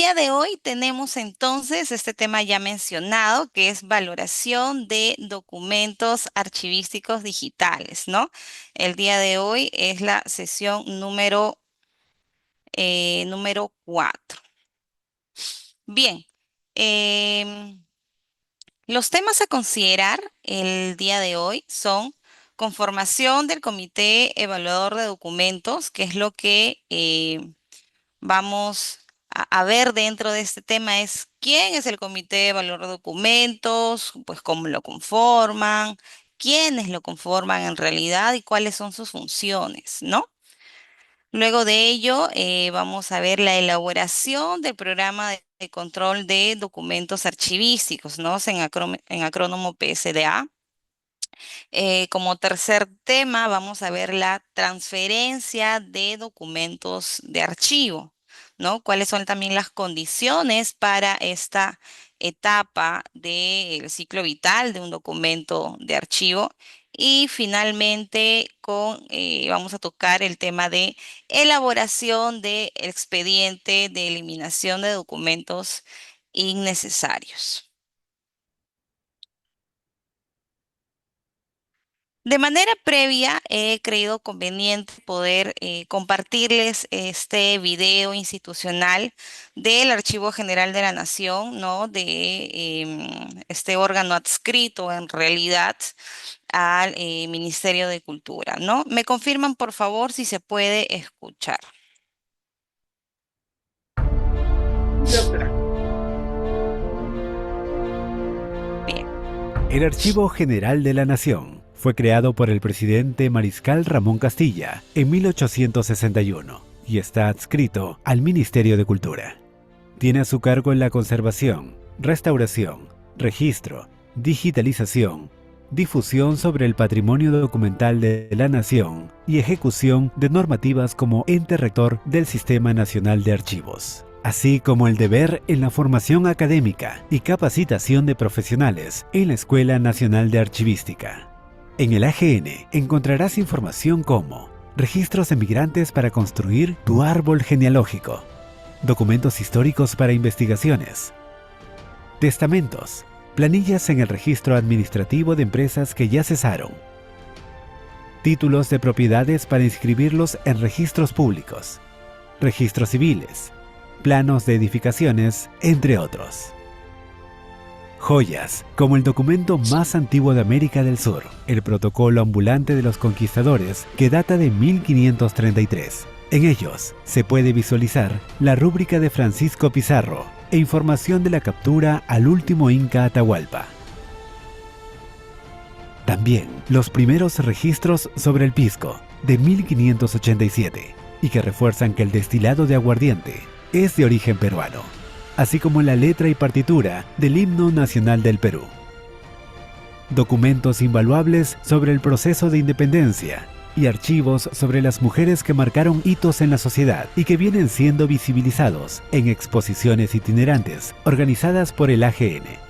día de hoy tenemos entonces este tema ya mencionado, que es valoración de documentos archivísticos digitales, ¿no? El día de hoy es la sesión número 4. Bien, em, los temas a considerar el día de hoy son conformación del Comité Evaluador de Documentos, que es lo que vamos a ver dentro de este tema es quién es el comité de valor de documentos, pues cómo lo conforman, quiénes lo conforman en realidad y cuáles son sus funciones, ¿no? Luego de ello, vamos a ver la elaboración del programa de control de documentos archivísticos, ¿no? En acrónomo PSDA. Como tercer tema, vamos a ver la transferencia de documentos de archivo, ¿no? ¿Cuáles son también las condiciones para esta etapa del ciclo vital de un documento de archivo? Y finalmente, vamos a tocar el tema de elaboración del expediente de eliminación de documentos innecesarios. De manera previa, he creído conveniente poder compartirles este video institucional del Archivo General de la Nación, ¿no? De este órgano adscrito en realidad al Ministerio de Cultura, ¿no? Me confirman, por favor, si se puede escuchar. Bien. El Archivo General de la Nación fue creado por el presidente Mariscal Ramón Castilla en 1861 y está adscrito al Ministerio de Cultura. Tiene a su cargo la conservación, restauración, registro, digitalización, difusión sobre el patrimonio documental de la nación y ejecución de normativas como ente rector del Sistema Nacional de Archivos, así como el deber en la formación académica y capacitación de profesionales en la Escuela Nacional de Archivística. En el AGN encontrarás información como registros de migrantes para construir tu árbol genealógico, documentos históricos para investigaciones, testamentos, planillas en el registro administrativo de empresas que ya cesaron, títulos de propiedades para inscribirlos en registros públicos, registros civiles, planos de edificaciones, entre otros. Joyas, como el documento más antiguo de América del Sur, el Protocolo Ambulante de los Conquistadores, que data de 1533. En ellos se puede visualizar la rúbrica de Francisco Pizarro e información de la captura al último Inca Atahualpa. También los primeros registros sobre el pisco de 1587 y que refuerzan que el destilado de aguardiente es de origen peruano, así como la letra y partitura del himno nacional del Perú. Documentos invaluables sobre el proceso de independencia y archivos sobre las mujeres que marcaron hitos en la sociedad y que vienen siendo visibilizados en exposiciones itinerantes organizadas por el AGN.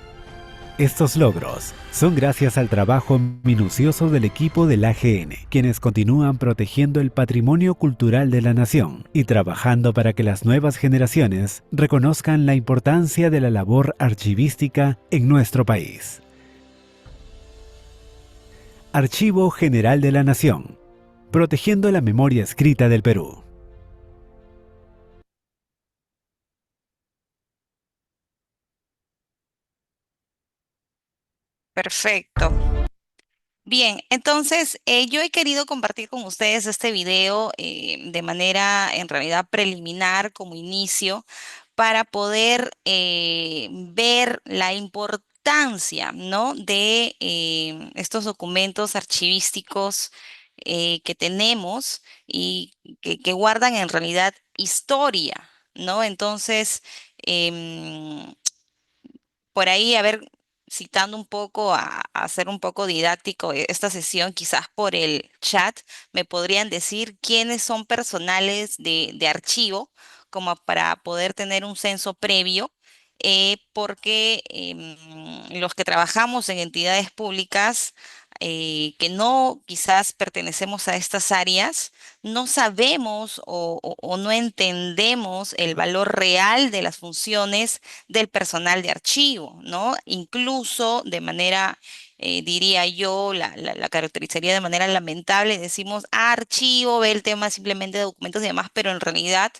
Estos logros son gracias al trabajo minucioso del equipo del AGN, quienes continúan protegiendo el patrimonio cultural de la nación y trabajando para que las nuevas generaciones reconozcan la importancia de la labor archivística en nuestro país. Archivo General de la Nación, protegiendo la memoria escrita del Perú. Perfecto. Bien, entonces yo he querido compartir con ustedes este video de manera en realidad preliminar como inicio para poder ver la importancia, ¿no? de estos documentos archivísticos que tenemos y que guardan en realidad historia, ¿no? Entonces, em, por ahí, a ver, citando un poco, a hacer un poco didáctico esta sesión, quizás por el chat, me podrían decir quiénes son personales de archivo, como para poder tener un censo previo, porque los que trabajamos en entidades públicas, que no quizás pertenecemos a estas áreas, no sabemos o no entendemos el valor real de las funciones del personal de archivo, ¿no? Incluso de manera, diría yo, la caracterizaría de manera lamentable, decimos, archivo, ve el tema simplemente de documentos y demás, pero en realidad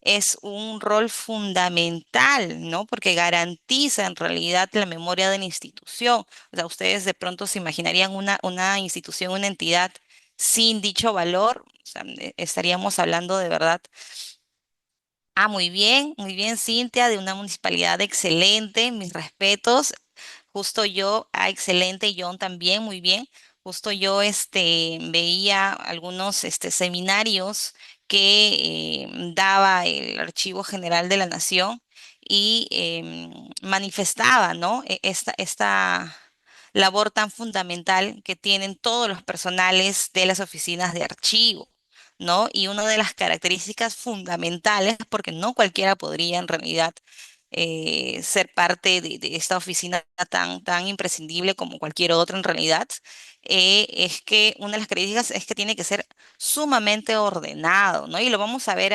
es un rol fundamental, ¿no? Porque garantiza en realidad la memoria de la institución. O sea, ustedes de pronto se imaginarían una institución, una entidad sin dicho valor. O sea, estaríamos hablando de verdad. Ah, muy bien, Cintia, de una municipalidad excelente, mis respetos. Justo yo, excelente, John también, muy bien. Justo yo veía algunos seminarios que daba el Archivo General de la Nación y manifestaba, ¿no? Esta labor tan fundamental que tienen todos los personales de las oficinas de archivo. ¿No? Y una de las características fundamentales, porque no cualquiera podría en realidad ser parte de esta oficina tan imprescindible como cualquier otra en realidad, es que una de las características es que tiene que ser sumamente ordenado, ¿no? Y lo vamos a ver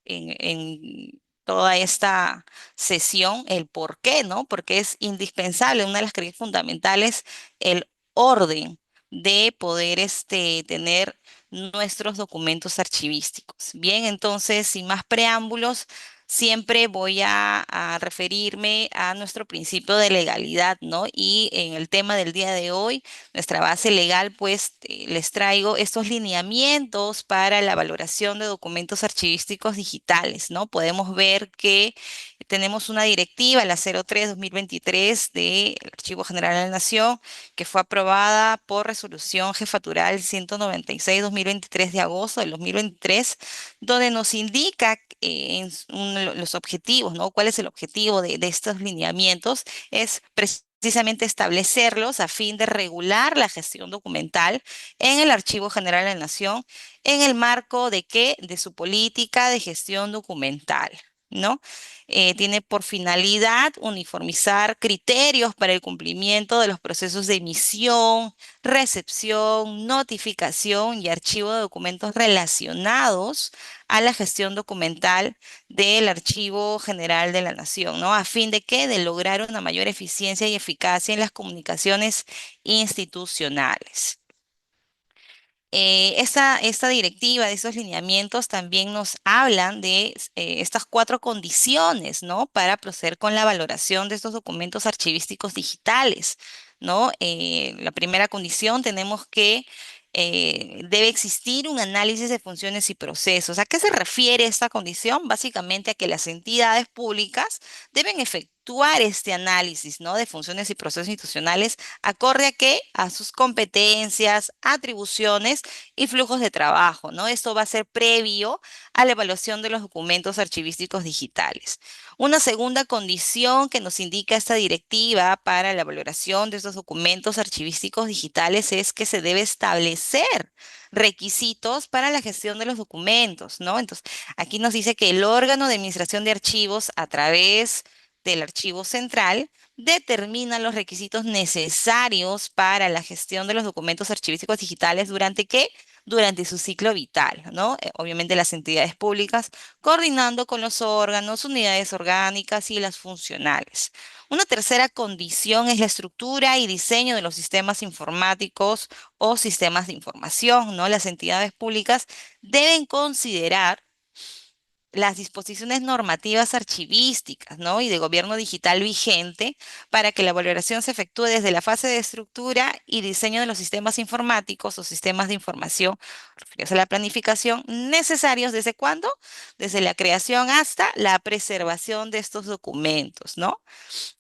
en toda esta sesión el por qué, ¿no? Porque es indispensable, una de las creencias fundamentales, el orden de poder tener nuestros documentos archivísticos. Bien, entonces, sin más preámbulos, siempre voy a referirme a nuestro principio de legalidad, ¿no? Y en el tema del día de hoy, nuestra base legal, pues les traigo estos lineamientos para la valoración de documentos archivísticos digitales, ¿no? Podemos ver que tenemos una directiva, la 03/2023 del Archivo General de la Nación, que fue aprobada por resolución jefatural 196/2023 de agosto del 2023, donde nos indica los objetivos, ¿no? ¿Cuál es el objetivo de estos lineamientos? Es precisamente establecerlos a fin de regular la gestión documental en el Archivo General de la Nación en el marco de qué? De su política de gestión documental, ¿no? Tiene por finalidad uniformizar criterios para el cumplimiento de los procesos de emisión, recepción, notificación y archivo de documentos relacionados a la gestión documental del Archivo General de la Nación, ¿no? ¿A fin de qué? De lograr una mayor eficiencia y eficacia en las comunicaciones institucionales. Esta directiva, de esos lineamientos, también nos hablan de estas cuatro condiciones, ¿no? Para proceder con la valoración de estos documentos archivísticos digitales, ¿no? La primera condición tenemos que debe existir un análisis de funciones y procesos. ¿A qué se refiere esta condición? Básicamente a que las entidades públicas deben efectuar este análisis, ¿no? De funciones y procesos institucionales acorde a qué? A sus competencias, atribuciones y flujos de trabajo, ¿no? Esto va a ser previo a la evaluación de los documentos archivísticos digitales. Una segunda condición que nos indica esta directiva para la valoración de estos documentos archivísticos digitales es que se debe establecer requisitos para la gestión de los documentos, ¿no? Entonces, aquí nos dice que el órgano de administración de archivos, a través del archivo central, determina los requisitos necesarios para la gestión de los documentos archivísticos digitales durante qué? Durante su ciclo vital, ¿no? Obviamente las entidades públicas coordinando con los órganos, unidades orgánicas y las funcionales. Una tercera condición es la estructura y diseño de los sistemas informáticos o sistemas de información, ¿no? Las entidades públicas deben considerar las disposiciones normativas archivísticas, ¿no? Y de gobierno digital vigente para que la valoración se efectúe desde la fase de estructura y diseño de los sistemas informáticos o sistemas de información referidos a la planificación necesarios desde cuándo, desde la creación hasta la preservación de estos documentos, ¿no?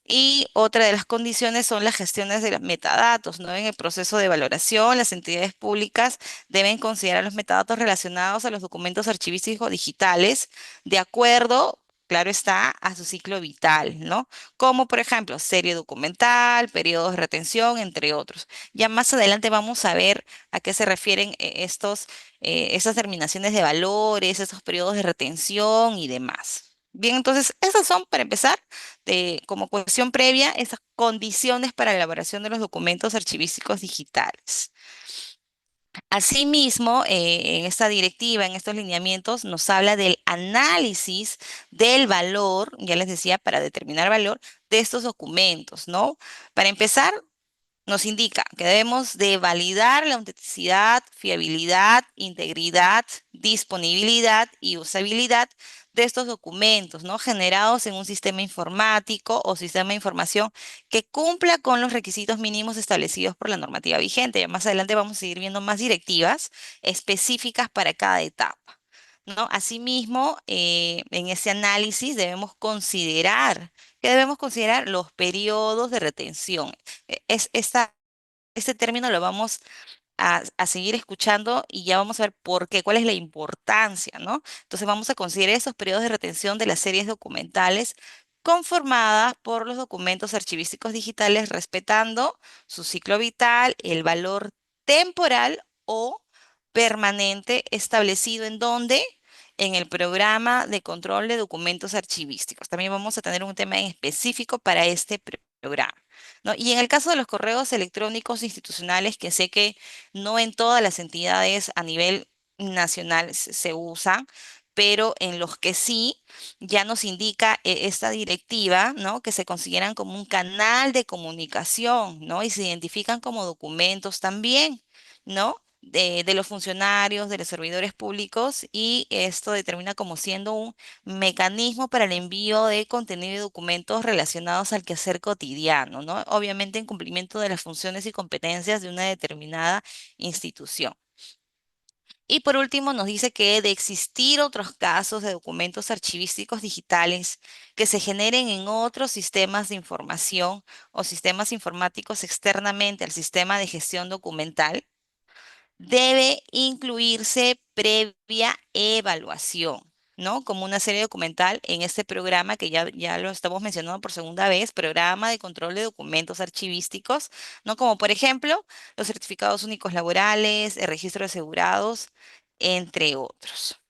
Y otra de las condiciones son las gestiones de los metadatos, ¿no? En el proceso de valoración, las entidades públicas deben considerar los metadatos relacionados a los documentos archivísticos digitales de acuerdo, claro está, a su ciclo vital, ¿no? Como por ejemplo, serie documental, periodos de retención, entre otros. Ya más adelante vamos a ver a qué se refieren estas terminaciones de valores, esos periodos de retención y demás. Bien, entonces, esas son, para empezar, como cuestión previa, esas condiciones para la elaboración de los documentos archivísticos digitales. Asimismo, en esta directiva, en estos lineamientos, nos habla del análisis del valor, ya les decía, para determinar valor de estos documentos, ¿no? Para empezar, nos indica que debemos de validar la autenticidad, fiabilidad, integridad, disponibilidad y usabilidad de estos documentos, ¿no? Generados en un sistema informático o sistema de información que cumpla con los requisitos mínimos establecidos por la normativa vigente. Ya más adelante vamos a seguir viendo más directivas específicas para cada etapa, ¿no? Asimismo, en ese análisis debemos considerar los periodos de retención. Este término lo vamos a seguir escuchando y ya vamos a ver por qué, cuál es la importancia, ¿no? Entonces vamos a considerar esos periodos de retención de las series documentales conformadas por los documentos archivísticos digitales, respetando su ciclo vital, el valor temporal o permanente establecido en donde en el programa de control de documentos archivísticos. También vamos a tener un tema en específico para este programa, ¿no? Y en el caso de los correos electrónicos institucionales, que sé que no en todas las entidades a nivel nacional se usan, pero en los que sí, ya nos indica esta directiva, ¿no? Que se consideran como un canal de comunicación, ¿no? Y se identifican como documentos también, ¿no? De los funcionarios, de los servidores públicos, y esto determina como siendo un mecanismo para el envío de contenido y documentos relacionados al quehacer cotidiano, ¿no? Obviamente en cumplimiento de las funciones y competencias de una determinada institución. Y por último, nos dice que de existir otros casos de documentos archivísticos digitales que se generen en otros sistemas de información o sistemas informáticos externamente al sistema de gestión documental, debe incluirse previa evaluación, ¿no? Como una serie documental en este programa que ya lo estamos mencionando por segunda vez, programa de control de documentos archivísticos, ¿no? Como por ejemplo los certificados únicos laborales, el registro de asegurados, entre otros.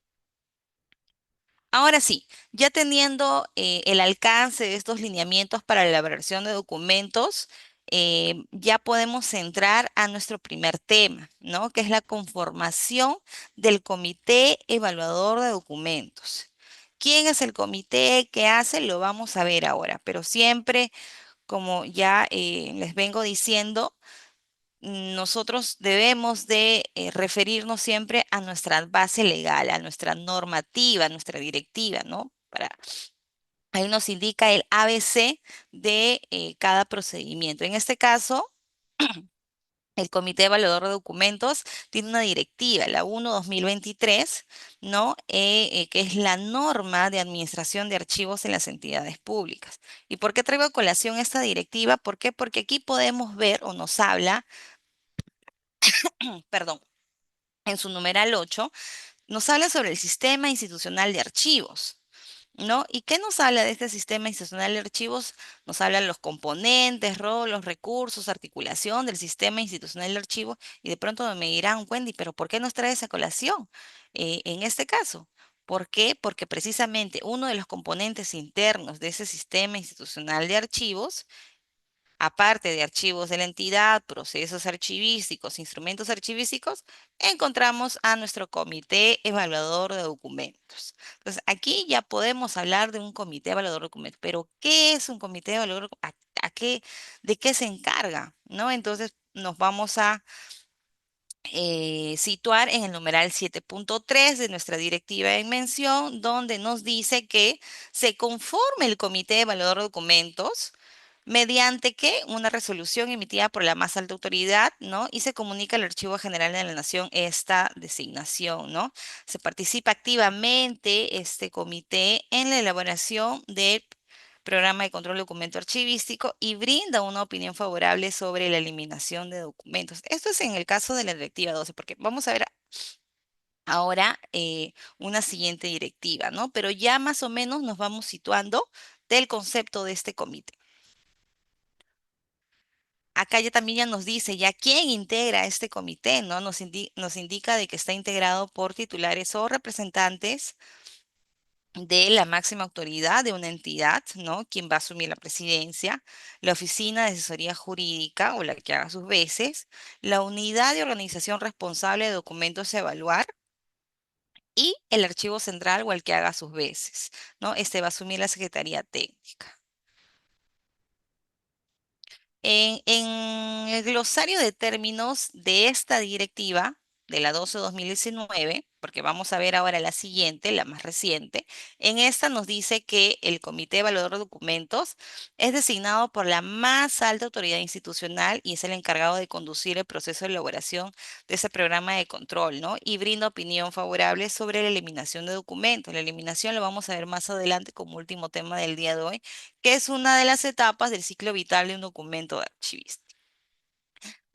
Ahora sí, ya teniendo el alcance de estos lineamientos para la elaboración de documentos, ya podemos entrar a nuestro primer tema, ¿no? Que es la conformación del Comité Evaluador de Documentos. ¿Quién es el comité? ¿Qué hace? Lo vamos a ver ahora, pero siempre, como ya les vengo diciendo, nosotros debemos de referirnos siempre a nuestra base legal, a nuestra normativa, a nuestra directiva, ¿no? Ahí nos indica el ABC de cada procedimiento. En este caso, el Comité Evaluador de Documentos tiene una directiva, la 1/2023, ¿no? Que es la norma de administración de archivos en las entidades públicas. ¿Y por qué traigo a colación esta directiva? ¿Por qué? Porque aquí podemos ver o nos habla, perdón, en su numeral 8, nos habla sobre el sistema institucional de archivos, ¿no? ¿Y qué nos habla de este sistema institucional de archivos? Nos hablan los componentes, rol, los recursos, articulación del sistema institucional de archivos, y de pronto me dirán, Wendy, pero ¿por qué nos trae esa colación en este caso? ¿Por qué? Porque precisamente uno de los componentes internos de ese sistema institucional de archivos, aparte de archivos de la entidad, procesos archivísticos, instrumentos archivísticos, encontramos a nuestro comité evaluador de documentos. Entonces, aquí ya podemos hablar de un comité evaluador de documentos, pero ¿qué es un comité evaluador? ¿A qué, de qué se encarga? ¿No? Entonces, nos vamos a situar en el numeral 7.3 de nuestra directiva en mención, donde nos dice que se conforme el comité evaluador de documentos mediante que una resolución emitida por la más alta autoridad, ¿no? Y se comunica al Archivo General de la Nación esta designación, ¿no? Se participa activamente este comité en la elaboración del programa de control de documento archivístico y brinda una opinión favorable sobre la eliminación de documentos. Esto es en el caso de la directiva 12, porque vamos a ver ahora una siguiente directiva, ¿no? Pero ya más o menos nos vamos situando del concepto de este comité. Acá ya también ya nos dice ya quién integra este comité, ¿no? Nos, nos indica de que está integrado por titulares o representantes, de la máxima autoridad de una entidad, ¿no? Quien va a asumir la presidencia, la oficina de asesoría jurídica o la que haga sus veces, la unidad de organización responsable de documentos a evaluar y el archivo central o el que haga sus veces, ¿no? Este va a asumir la Secretaría Técnica. En el glosario de términos de esta directiva, de la 12/2019, porque vamos a ver ahora la siguiente, la más reciente, en esta nos dice que el Comité Evaluador de Documentos es designado por la más alta autoridad institucional y es el encargado de conducir el proceso de elaboración de ese programa de control, ¿no? Y brinda opinión favorable sobre la eliminación de documentos. La eliminación lo vamos a ver más adelante como último tema del día de hoy, que es una de las etapas del ciclo vital de un documento de archivista.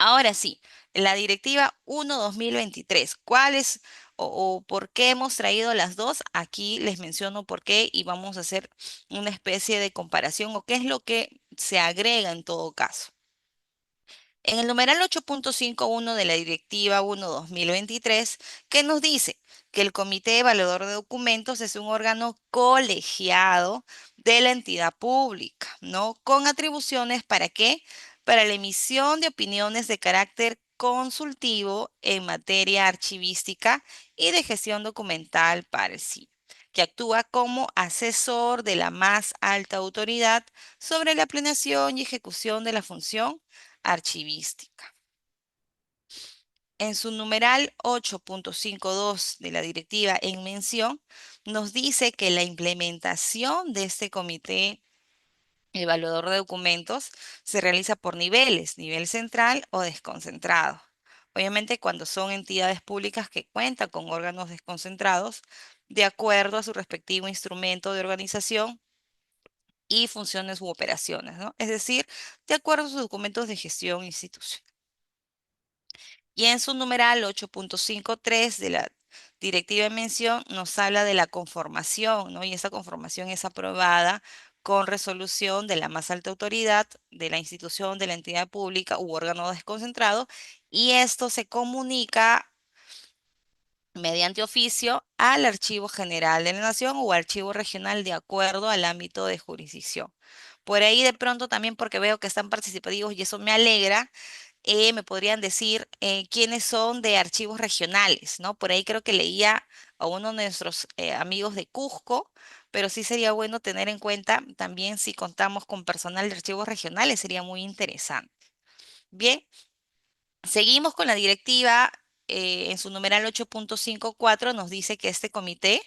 Ahora sí, la Directiva 1/2023. ¿Cuál es o por qué hemos traído las dos? Aquí les menciono por qué y vamos a hacer una especie de comparación o qué es lo que se agrega en todo caso. En el numeral 8.51 de la Directiva 1/2023, que nos dice que el Comité Evaluador de Documentos es un órgano colegiado de la entidad pública, ¿no? Con atribuciones ¿para qué? Para la emisión de opiniones de carácter consultivo en materia archivística y de gestión documental para el SIE, que actúa como asesor de la más alta autoridad sobre la planeación y ejecución de la función archivística. En su numeral 8.52 de la directiva en mención, nos dice que la implementación de este comité evaluador de documentos se realiza por niveles, nivel central o desconcentrado. Obviamente, cuando son entidades públicas que cuentan con órganos desconcentrados, de acuerdo a su respectivo instrumento de organización y funciones u operaciones, ¿no? Es decir, de acuerdo a sus documentos de gestión institucional. Y en su numeral 8.53 de la directiva en mención nos habla de la conformación, ¿no? Y esa conformación es aprobada con resolución de la más alta autoridad de la institución, de la entidad pública u órgano desconcentrado, y esto se comunica mediante oficio al Archivo General de la Nación o Archivo Regional de acuerdo al ámbito de jurisdicción. Por ahí de pronto también porque veo que están participativos y eso me alegra, me podrían decir quiénes son de archivos regionales, ¿no? Por ahí creo que leía a uno de nuestros amigos de Cusco, pero sí sería bueno tener en cuenta también si contamos con personal de archivos regionales, sería muy interesante. Bien, seguimos con la directiva. En su numeral 8.54 nos dice que este comité,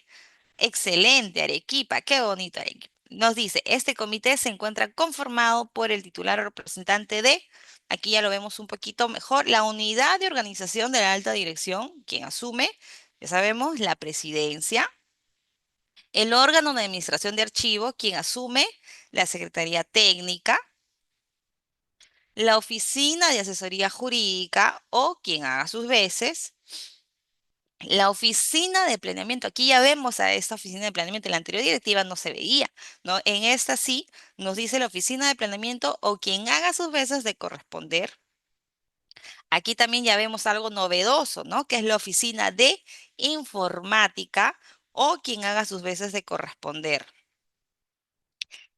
excelente Arequipa, qué bonito Arequipa. Nos dice, este comité se encuentra conformado por el titular o representante de, aquí ya lo vemos un poquito mejor, la unidad de organización de la alta dirección, quien asume, ya sabemos, la presidencia, el órgano de administración de archivo, quien asume la secretaría técnica, la oficina de asesoría jurídica o quien haga sus veces, la oficina de planeamiento, aquí ya vemos a esta oficina de planeamiento, en la anterior directiva no se veía, ¿no? En esta sí nos dice la oficina de planeamiento o quien haga sus veces de corresponder. Aquí también ya vemos algo novedoso, ¿no? Que es la oficina de informática o quien haga sus veces de corresponder.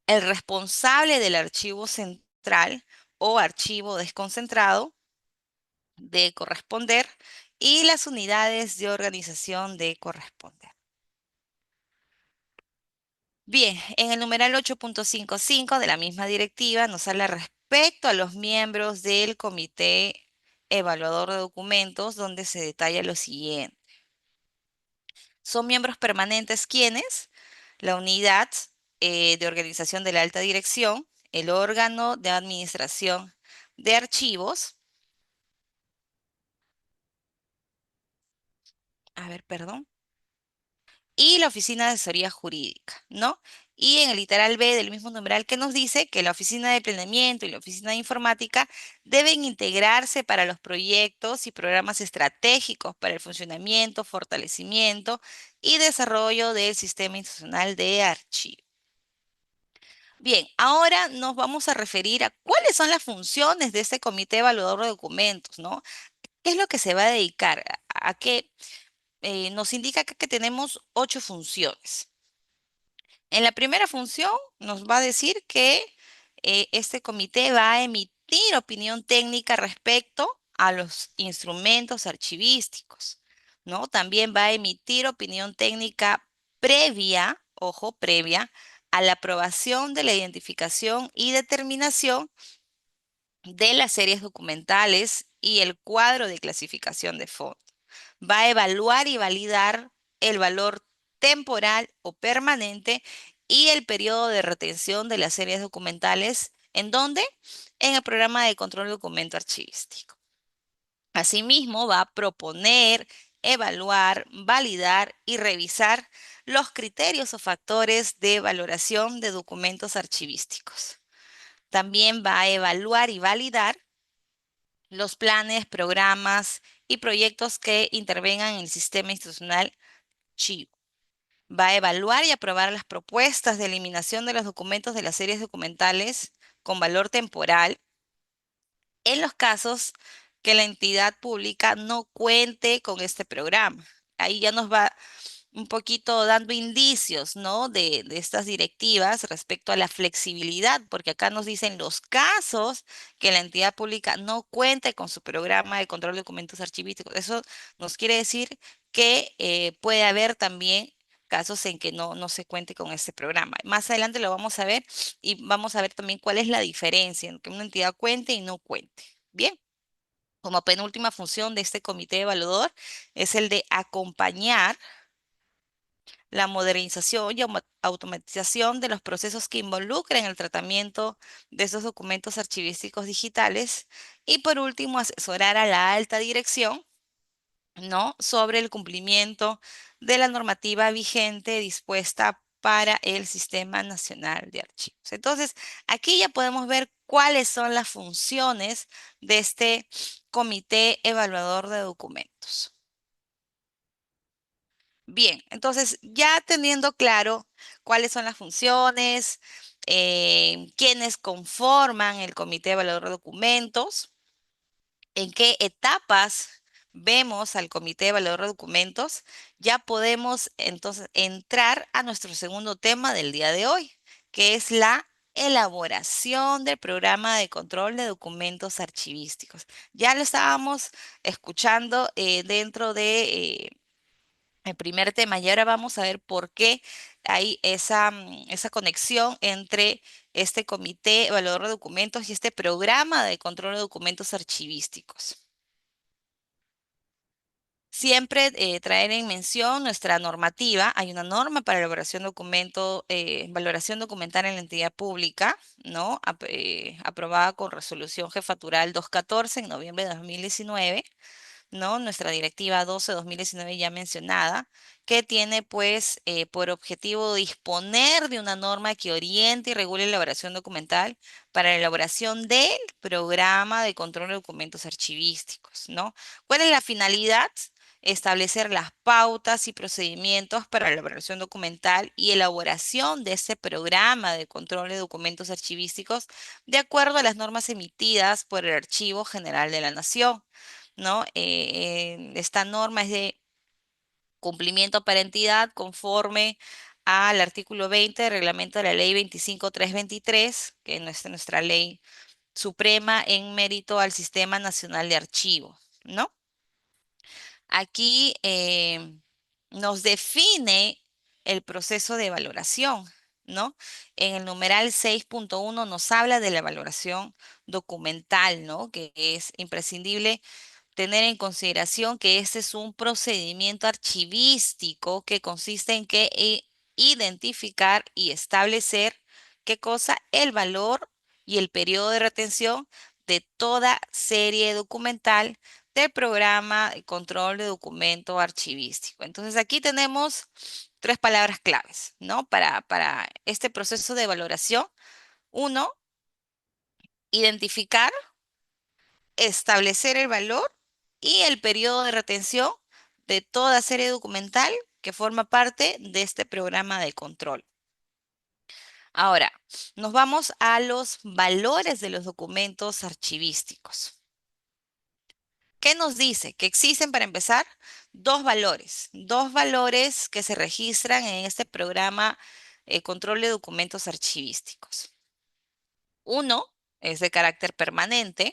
El responsable del archivo central o archivo desconcentrado de corresponder y las unidades de organización de corresponder. Bien, en el numeral 8.55 de la misma directiva nos habla respecto a los miembros del Comité Evaluador de Documentos, donde se detalla lo siguiente. Son miembros permanentes quienes la unidad de organización de la alta dirección, el órgano de administración de archivos, a ver, perdón, y la Oficina de Asesoría Jurídica, ¿no? Y en el literal B del mismo numeral que nos dice que la Oficina de Planeamiento y la Oficina de Informática deben integrarse para los proyectos y programas estratégicos para el funcionamiento, fortalecimiento y desarrollo del sistema institucional de archivo. Bien, ahora nos vamos a referir a cuáles son las funciones de este comité evaluador de documentos, ¿no? ¿Qué es lo que se va a dedicar? ¿A qué? Nos indica acá que tenemos 8 funciones. En la primera función nos va a decir que este comité va a emitir opinión técnica respecto a los instrumentos archivísticos, ¿no? También va a emitir opinión técnica previa, ojo, previa, a la aprobación de la identificación y determinación de las series documentales y el cuadro de clasificación de fondo. Va a evaluar y validar el valor temporal o permanente y el periodo de retención de las series documentales. ¿En dónde? En el programa de control de documento archivístico. Asimismo, va a proponer, evaluar, validar y revisar los criterios o factores de valoración de documentos archivísticos. También va a evaluar y validar los planes, programas y proyectos que intervengan en el sistema institucional Chivo. Va a evaluar y aprobar las propuestas de eliminación de los documentos de las series documentales con valor temporal en los casos que la entidad pública no cuente con este programa. Ahí ya nos va un poquito dando indicios, ¿no? De estas directivas respecto a la flexibilidad, porque acá nos dicen los casos que la entidad pública no cuente con su programa de control de documentos archivísticos. Eso nos quiere decir que puede haber también casos en que no se cuente con este programa. Más adelante lo vamos a ver y vamos a ver también cuál es la diferencia en que una entidad cuente y no cuente. Bien. Como penúltima función de este comité evaluador es el de acompañar la modernización y automatización de los procesos que involucren el tratamiento de esos documentos archivísticos digitales y por último asesorar a la alta dirección, ¿no? Sobre el cumplimiento de la normativa vigente dispuesta para el Sistema Nacional de Archivos. Entonces, aquí ya podemos ver cuáles son las funciones de este comité evaluador de documentos. Bien, entonces ya teniendo claro cuáles son las funciones, quiénes conforman el comité evaluador de documentos, en qué etapas vemos al comité evaluador de documentos, ya podemos entonces entrar a nuestro segundo tema del día de hoy, que es la elaboración del programa de control de documentos archivísticos. Ya lo estábamos escuchando dentro de el primer tema. Y ahora vamos a ver por qué hay esa conexión entre este comité evaluador de documentos y este programa de control de documentos archivísticos. Siempre traer en mención nuestra normativa. Hay una norma para elaboración documento, valoración documental en la entidad pública, ¿no? Aprobada con resolución jefatural 214 en noviembre de 2019. ¿No? Nuestra directiva 12-2019 ya mencionada, que tiene pues por objetivo disponer de una norma que oriente y regule la elaboración documental para la elaboración del programa de control de documentos archivísticos, ¿no? ¿Cuál es la finalidad? Establecer las pautas y procedimientos para la elaboración documental y elaboración de ese programa de control de documentos archivísticos de acuerdo a las normas emitidas por el Archivo General de la Nación. ¿No? Esta norma es de cumplimiento para entidad conforme al artículo 20 del reglamento de la ley 25323, que es nuestra ley suprema en mérito al Sistema Nacional de Archivos, ¿no? Aquí nos define el proceso de valoración, ¿no? En el numeral 6.1 nos habla de la valoración documental, ¿no? Que es imprescindible tener en consideración que este es un procedimiento archivístico que consiste en que identificar y establecer qué cosa, el valor y el periodo de retención de toda serie documental del programa de control de documento archivístico. Entonces aquí tenemos tres palabras claves, ¿no? Para este proceso de valoración. Uno, identificar, establecer el valor y el periodo de retención de toda serie documental que forma parte de este programa de control. Ahora, nos vamos a los valores de los documentos archivísticos. ¿Qué nos dice? Que existen, para empezar, dos valores que se registran en este programa control de documentos archivísticos. Uno es de carácter permanente,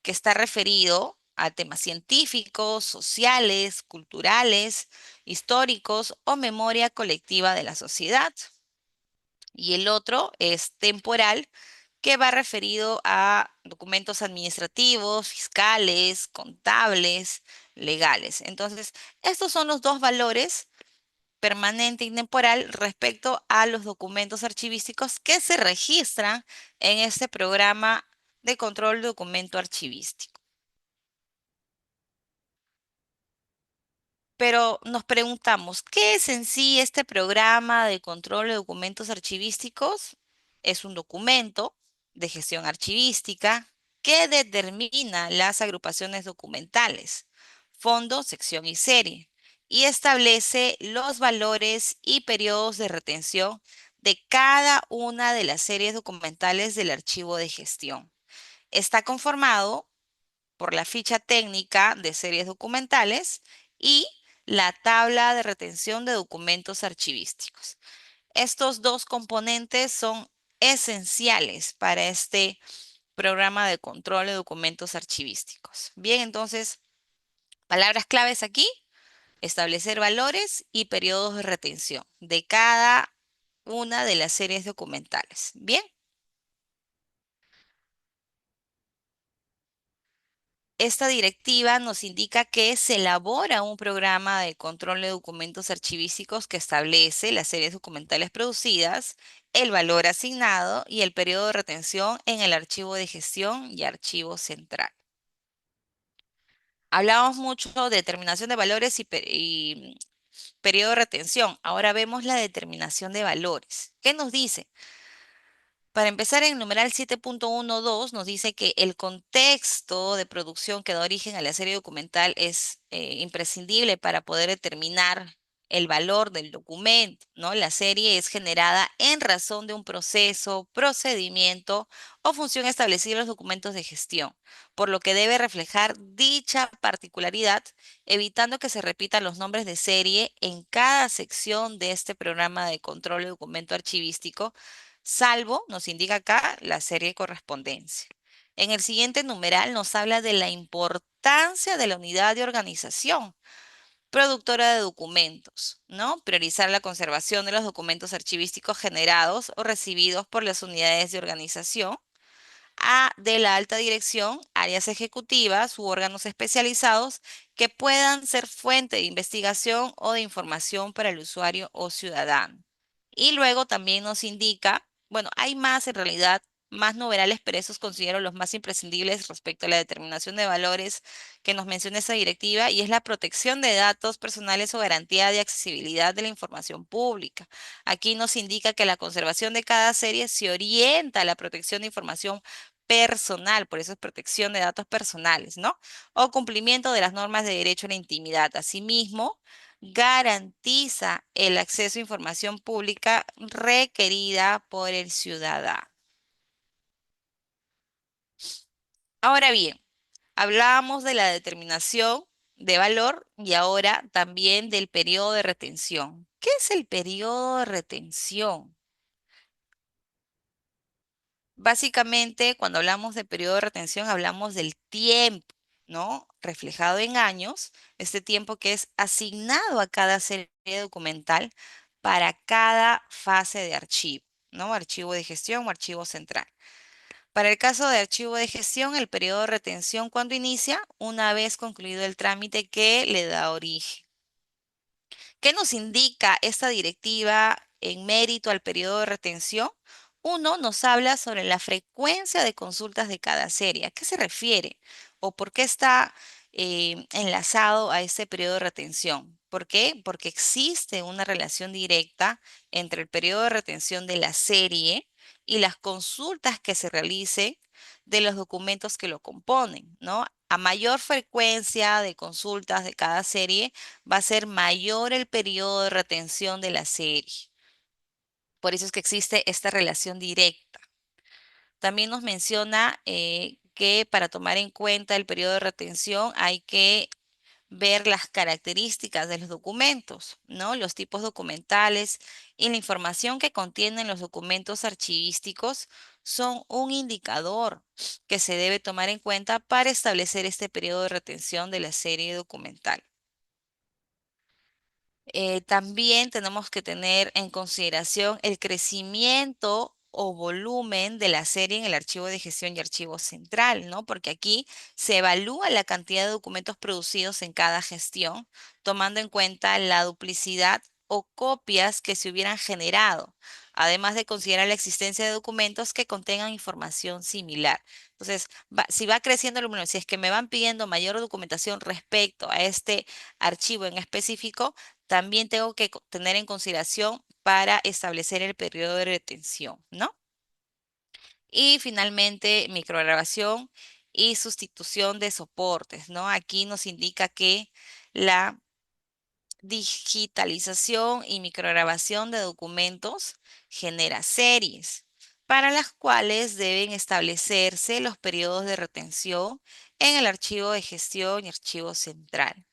que está referido a temas científicos, sociales, culturales, históricos o memoria colectiva de la sociedad. Y el otro es temporal, que va referido a documentos administrativos, fiscales, contables, legales. Entonces, estos son los dos valores, permanente y temporal, respecto a los documentos archivísticos que se registran en este programa de control de documento archivístico. Pero nos preguntamos, ¿qué es en sí este programa de control de documentos archivísticos? Es un documento de gestión archivística que determina las agrupaciones documentales, fondo, sección y serie, y establece los valores y periodos de retención de cada una de las series documentales del archivo de gestión. Está conformado por la ficha técnica de series documentales y la tabla de retención de documentos archivísticos. Estos dos componentes son esenciales para este programa de control de documentos archivísticos. Bien, entonces, palabras claves aquí: establecer valores y periodos de retención de cada una de las series documentales. Bien. Esta directiva nos indica que se elabora un programa de control de documentos archivísticos que establece las series documentales producidas, el valor asignado y el periodo de retención en el archivo de gestión y archivo central. Hablamos mucho de determinación de valores y periodo de retención. Ahora vemos la determinación de valores. ¿Qué nos dice? Para empezar, en el numeral 7.12 nos dice que el contexto de producción que da origen a la serie documental es imprescindible para poder determinar el valor del documento, ¿no? La serie es generada en razón de un proceso, procedimiento o función establecida en los documentos de gestión, por lo que debe reflejar dicha particularidad, evitando que se repitan los nombres de serie en cada sección de este programa de control de documento archivístico, salvo, nos indica acá, la serie de correspondencia. En el siguiente numeral nos habla de la importancia de la unidad de organización productora de documentos, ¿no? Priorizar la conservación de los documentos archivísticos generados o recibidos por las unidades de organización. A, de la alta dirección, áreas ejecutivas u órganos especializados que puedan ser fuente de investigación o de información para el usuario o ciudadano. Y luego también nos indica, bueno, hay más en realidad, más numerales, pero esos considero los más imprescindibles respecto a la determinación de valores que nos menciona esa directiva, y es la protección de datos personales o garantía de accesibilidad de la información pública. Aquí nos indica que la conservación de cada serie se orienta a la protección de información personal, por eso es protección de datos personales, ¿no? O cumplimiento de las normas de derecho a la intimidad. Asimismo, garantiza el acceso a información pública requerida por el ciudadano. Ahora bien, hablábamos de la determinación de valor y ahora también del periodo de retención. ¿Qué es el periodo de retención? Básicamente, cuando hablamos de periodo de retención, hablamos del tiempo, ¿no? Reflejado en años, este tiempo que es asignado a cada serie documental para cada fase de archivo, ¿no? Archivo de gestión o archivo central. Para el caso de archivo de gestión, el periodo de retención, ¿cuándo inicia? Una vez concluido el trámite que le da origen. ¿Qué nos indica esta directiva en mérito al periodo de retención? Uno, nos habla sobre la frecuencia de consultas de cada serie. ¿A qué se refiere? ¿O por qué está enlazado a ese periodo de retención? ¿Por qué? Porque existe una relación directa entre el periodo de retención de la serie y las consultas que se realicen de los documentos que lo componen, ¿no? A mayor frecuencia de consultas de cada serie, va a ser mayor el periodo de retención de la serie. Por eso es que existe esta relación directa. También nos menciona que para tomar en cuenta el periodo de retención hay que ver las características de los documentos, ¿no? Los tipos documentales y la información que contienen los documentos archivísticos son un indicador que se debe tomar en cuenta para establecer este periodo de retención de la serie documental. También tenemos que tener en consideración el crecimiento o volumen de la serie en el archivo de gestión y archivo central, ¿no? Porque aquí se evalúa la cantidad de documentos producidos en cada gestión, tomando en cuenta la duplicidad o copias que se hubieran generado, además de considerar la existencia de documentos que contengan información similar. Entonces, si va creciendo el número, si es que me van pidiendo mayor documentación respecto a este archivo en específico, también tengo que tener en consideración para establecer el periodo de retención, ¿no? Y finalmente, micrograbación y sustitución de soportes, ¿no? Aquí nos indica que la digitalización y micrograbación de documentos genera series para las cuales deben establecerse los periodos de retención en el archivo de gestión y archivo central.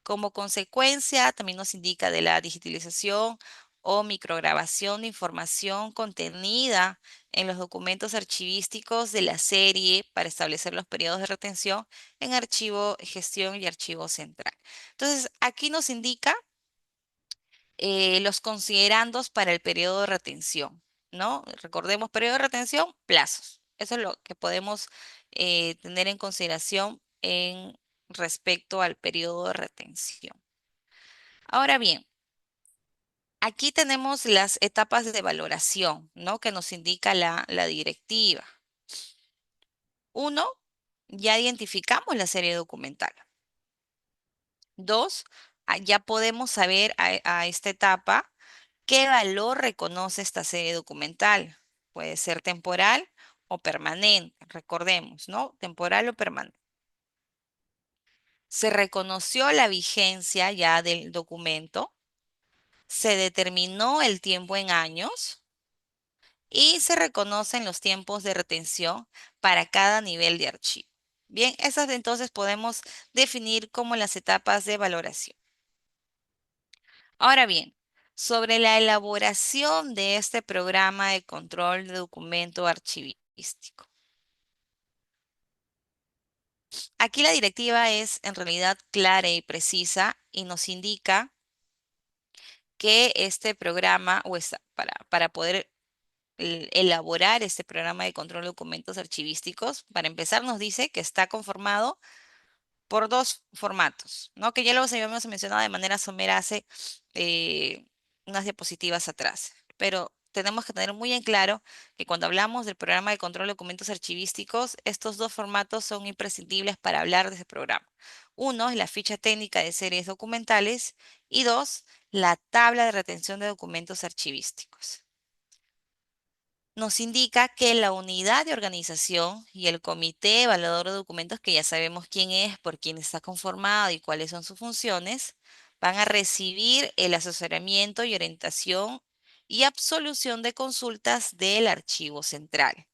Como consecuencia, también nos indica de la digitalización o micrograbación de información contenida en los documentos archivísticos de la serie para establecer los periodos de retención en archivo, gestión y archivo central. Entonces, aquí nos indica los considerandos para el periodo de retención, ¿no? Recordemos, periodo de retención, plazos. Eso es lo que podemos tener en consideración en respecto al periodo de retención. Ahora bien, aquí tenemos las etapas de valoración, ¿no? Que nos indica la directiva. Uno, ya identificamos la serie documental. Dos, ya podemos saber a esta etapa qué valor reconoce esta serie documental. Puede ser temporal o permanente, recordemos, ¿no? Temporal o permanente. Se reconoció la vigencia ya del documento, se determinó el tiempo en años y se reconocen los tiempos de retención para cada nivel de archivo. Bien, esas entonces podemos definir como las etapas de valoración. Ahora bien, sobre la elaboración de este programa de control de documento archivístico. Aquí la directiva es en realidad clara y precisa y nos indica que este programa para poder elaborar este programa de control de documentos archivísticos, para empezar nos dice que está conformado por dos formatos, ¿no? Que ya los habíamos mencionado de manera somera hace eh, unas diapositivas atrás. Pero tenemos que tener muy en claro que cuando hablamos del programa de control de documentos archivísticos, estos dos formatos son imprescindibles para hablar de ese programa. Uno es la ficha técnica de series documentales y dos, la tabla de retención de documentos archivísticos. Nos indica que la unidad de organización y el comité evaluador de documentos, que ya sabemos quién es, por quién está conformado y cuáles son sus funciones, van a recibir el asesoramiento y orientación y absolución de consultas del archivo central.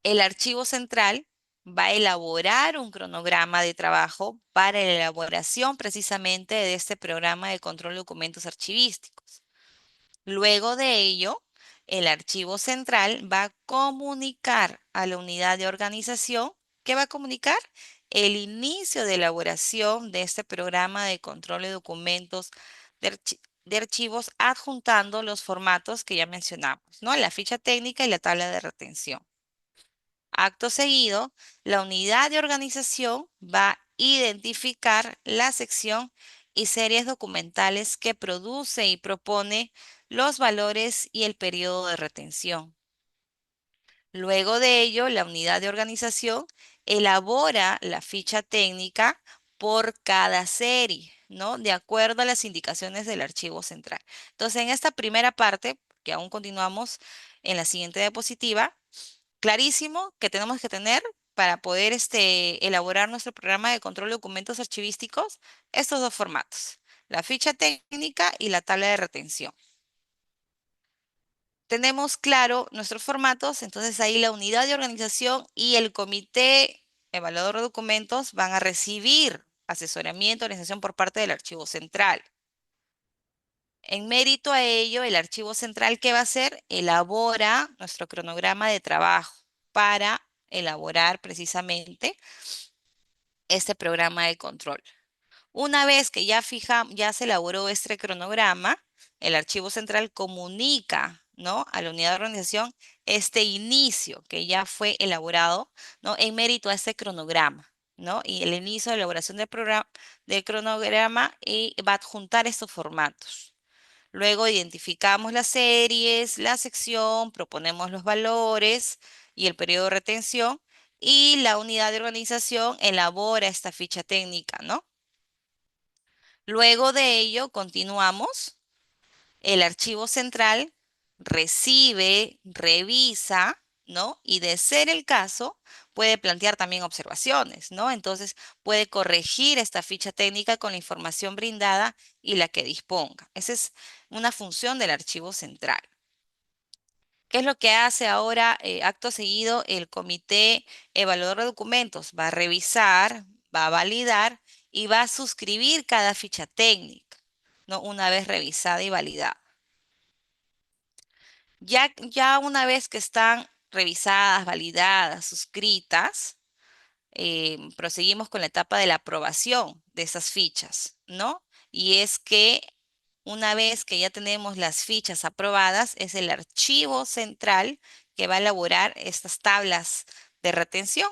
El archivo central va a elaborar un cronograma de trabajo para la elaboración precisamente de este programa de control de documentos archivísticos. Luego de ello, el archivo central va a comunicar a la unidad de organización. ¿Qué va a comunicar? El inicio de elaboración de este programa de control de documentos de archivos adjuntando los formatos que ya mencionamos, ¿no? La ficha técnica y la tabla de retención. Acto seguido, la unidad de organización va a identificar la sección y series documentales que produce y propone los valores y el periodo de retención. Luego de ello, la unidad de organización elabora la ficha técnica por cada serie, ¿no? De acuerdo a las indicaciones del archivo central. Entonces, en esta primera parte, que aún continuamos en la siguiente diapositiva, clarísimo que tenemos que tener para poder elaborar nuestro programa de control de documentos archivísticos estos dos formatos, la ficha técnica y la tabla de retención. Tenemos claro nuestros formatos, entonces ahí la unidad de organización y el comité evaluador de documentos van a recibir asesoramiento, organización por parte del archivo central. En mérito a ello, el archivo central, ¿qué va a hacer? Elabora nuestro cronograma de trabajo para elaborar precisamente este programa de control. Una vez que ya se elaboró este cronograma, el archivo central comunica, ¿no?, a la unidad de organización este inicio que ya fue elaborado, ¿no?, en mérito a este cronograma, ¿no? Y el inicio de elaboración del programa, del cronograma, y va a adjuntar estos formatos. Luego identificamos las series, la sección, proponemos los valores y el periodo de retención, y la unidad de organización elabora esta ficha técnica, ¿no? Luego de ello, continuamos. El archivo central recibe, revisa, ¿no? Y de ser el caso, puede plantear también observaciones, ¿no? Entonces, puede corregir esta ficha técnica con la información brindada y la que disponga. Esa es una función del archivo central. ¿Qué es lo que hace ahora, acto seguido, el comité evaluador de documentos? Va a revisar, va a validar y va a suscribir cada ficha técnica, ¿no? Una vez revisada y validada. Ya una vez que están revisadas, validadas, suscritas, proseguimos con la etapa de la aprobación de esas fichas, ¿no? Y es que una vez que ya tenemos las fichas aprobadas, es el archivo central que va a elaborar estas tablas de retención.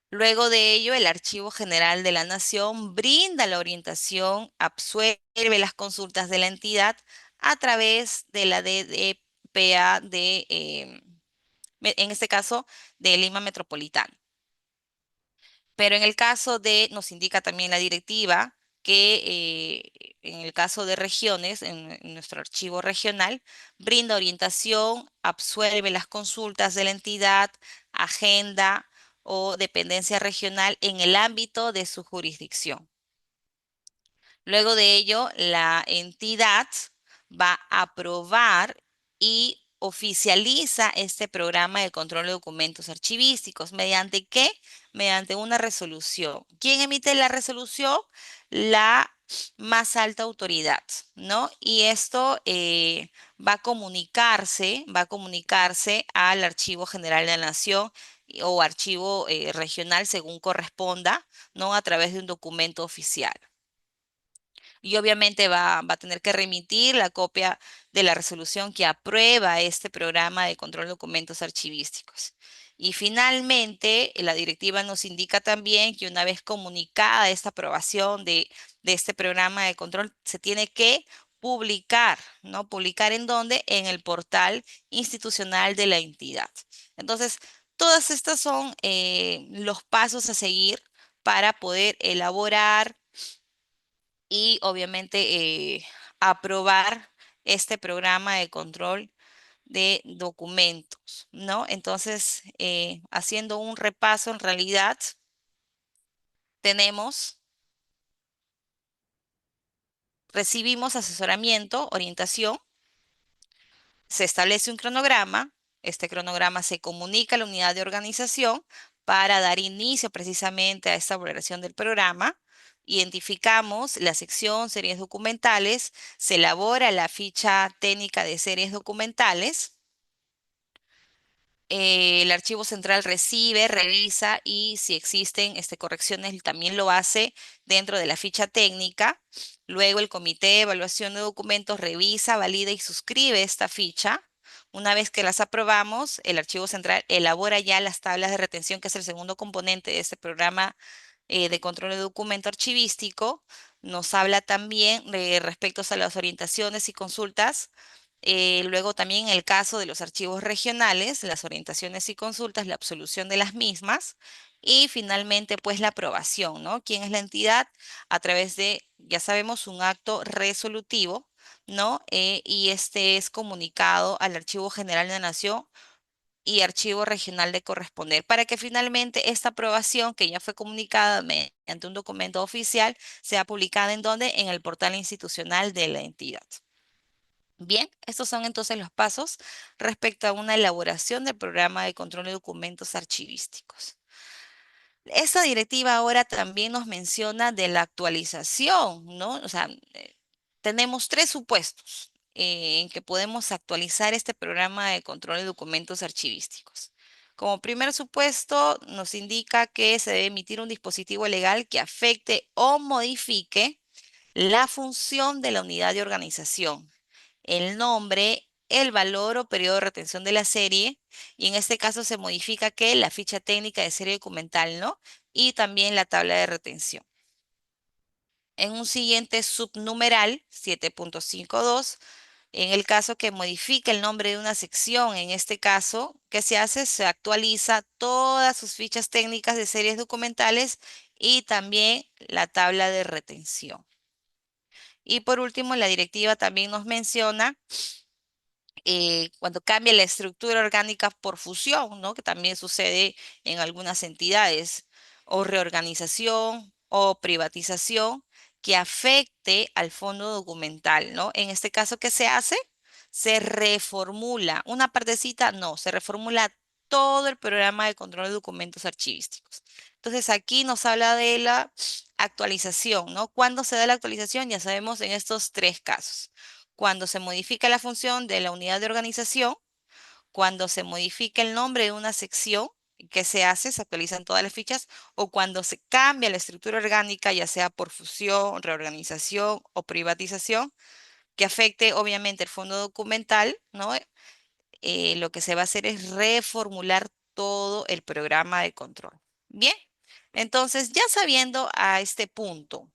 Luego de ello, el Archivo General de la Nación brinda la orientación, absuelve las consultas de la entidad a través de la DDPA en este caso, de Lima Metropolitana. Pero en el caso de, nos indica también la directiva que en el caso de regiones, en nuestro archivo regional, brinda orientación, absuelve las consultas de la entidad, agenda o dependencia regional en el ámbito de su jurisdicción. Luego de ello, la entidad va a aprobar y oficializa este programa de control de documentos archivísticos. ¿Mediante qué? Mediante una resolución. ¿Quién emite la resolución? La más alta autoridad, ¿no? Y esto va a comunicarse al Archivo General de la Nación o archivo regional según corresponda, ¿no? A través de un documento oficial. Y obviamente va a tener que remitir la copia de la resolución que aprueba este programa de control de documentos archivísticos. Y finalmente, la directiva nos indica también que una vez comunicada esta aprobación de este programa de control, se tiene que publicar, ¿no? ¿Publicar en dónde? En el portal institucional de la entidad. Entonces, todas estas son los pasos a seguir para poder elaborar y obviamente aprobar este programa de control de documentos, ¿no? Entonces, haciendo un repaso, en realidad tenemos, recibimos asesoramiento, orientación, se establece un cronograma, este cronograma se comunica a la unidad de organización para dar inicio precisamente a esta valoración del programa. Identificamos la sección series documentales, se elabora la ficha técnica de series documentales. El archivo central recibe, revisa y si existen correcciones también lo hace dentro de la ficha técnica. Luego el comité de evaluación de documentos revisa, valida y suscribe esta ficha. Una vez que las aprobamos, el archivo central elabora ya las tablas de retención, que es el segundo componente de este programa de control de documento archivístico. Nos habla también respecto a las orientaciones y consultas. Luego también en el caso de los archivos regionales, las orientaciones y consultas, la absolución de las mismas. Y finalmente, pues la aprobación, ¿no? ¿Quién es la entidad? A través de, ya sabemos, un acto resolutivo, ¿no? Y este es comunicado al Archivo General de la Nación y archivo regional de corresponder, para que finalmente esta aprobación que ya fue comunicada mediante un documento oficial sea publicada en donde, en el portal institucional de la entidad. Bien, estos son entonces los pasos respecto a una elaboración del programa de control de documentos archivísticos. Esta directiva ahora también nos menciona de la actualización, ¿no? O sea, tenemos tres supuestos en que podemos actualizar este programa de control de documentos archivísticos. Como primer supuesto, nos indica que se debe emitir un dispositivo legal que afecte o modifique la función de la unidad de organización, el nombre, el valor o periodo de retención de la serie, y en este caso se modifica que la ficha técnica de serie documental, ¿no? Y también la tabla de retención. En un siguiente subnumeral, 7.52, en el caso que modifique el nombre de una sección, en este caso, ¿qué se hace? Se actualiza todas sus fichas técnicas de series documentales y también la tabla de retención. Y por último, la directiva también nos menciona cuando cambia la estructura orgánica por fusión, ¿no? Que también sucede en algunas entidades, o reorganización o privatización que afecte al fondo documental, ¿no? En este caso, ¿qué se hace? Se reformula una partecita, no, se reformula todo el programa de control de documentos archivísticos. Entonces, aquí nos habla de la actualización, ¿no? ¿Cuándo se da la actualización? Ya sabemos en estos tres casos: cuando se modifica la función de la unidad de organización, cuando se modifica el nombre de una sección, ¿qué se hace? Se actualizan todas las fichas, o cuando se cambia la estructura orgánica, ya sea por fusión, reorganización o privatización, que afecte obviamente el fondo documental, ¿no? Lo que se va a hacer es reformular todo el programa de control. Bien, entonces ya sabiendo a este punto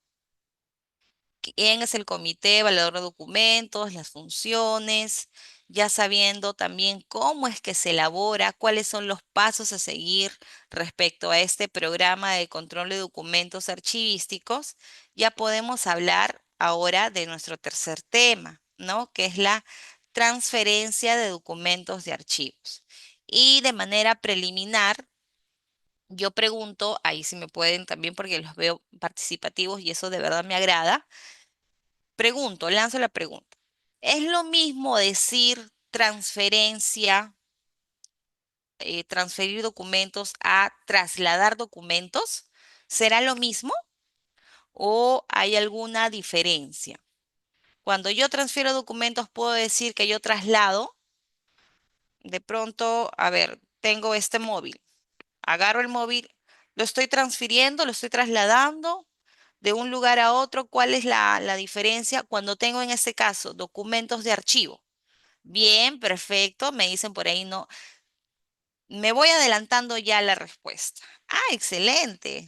quién es el comité evaluador de documentos, las funciones, ya sabiendo también cómo es que se elabora, cuáles son los pasos a seguir respecto a este programa de control de documentos archivísticos, ya podemos hablar ahora de nuestro tercer tema, ¿no? Que es la transferencia de documentos de archivos. Y de manera preliminar, yo pregunto, ahí sí me pueden también porque los veo participativos y eso de verdad me agrada. Pregunto, lanzo la pregunta. ¿Es lo mismo decir transferencia, transferir documentos a trasladar documentos? ¿Será lo mismo o hay alguna diferencia? Cuando yo transfiero documentos, puedo decir que yo traslado. De pronto, a ver, tengo este móvil. Agarro el móvil, lo estoy transfiriendo, lo estoy trasladando de un lugar a otro. ¿Cuál es la diferencia cuando tengo en este caso documentos de archivo? Bien, perfecto. Me dicen por ahí no. Me voy adelantando ya la respuesta. Ah, excelente.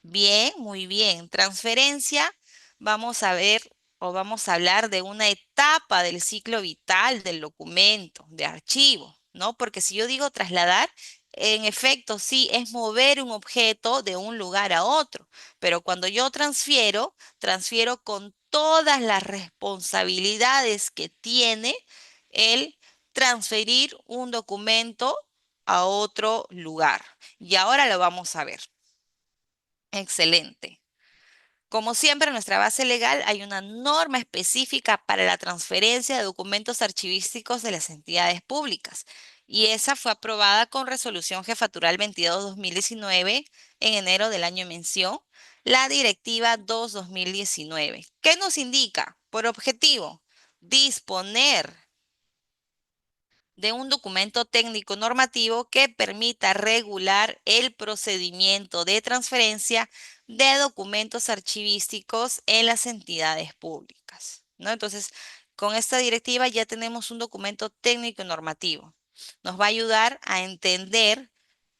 Bien, muy bien. Transferencia, vamos a ver o vamos a hablar de una etapa del ciclo vital del documento, de archivo, ¿no? Porque si yo digo trasladar, en efecto, sí, es mover un objeto de un lugar a otro, pero cuando yo transfiero, transfiero con todas las responsabilidades que tiene el transferir un documento a otro lugar. Y ahora lo vamos a ver. Excelente. Como siempre, en nuestra base legal hay una norma específica para la transferencia de documentos archivísticos de las entidades públicas, y esa fue aprobada con resolución jefatural 22/2019 en enero del año en mención, la Directiva 2/2019. ¿Qué nos indica? Por objetivo, disponer de un documento técnico normativo que permita regular el procedimiento de transferencia de documentos archivísticos en las entidades públicas, ¿no? Entonces, con esta directiva ya tenemos un documento técnico normativo. Nos va a ayudar a entender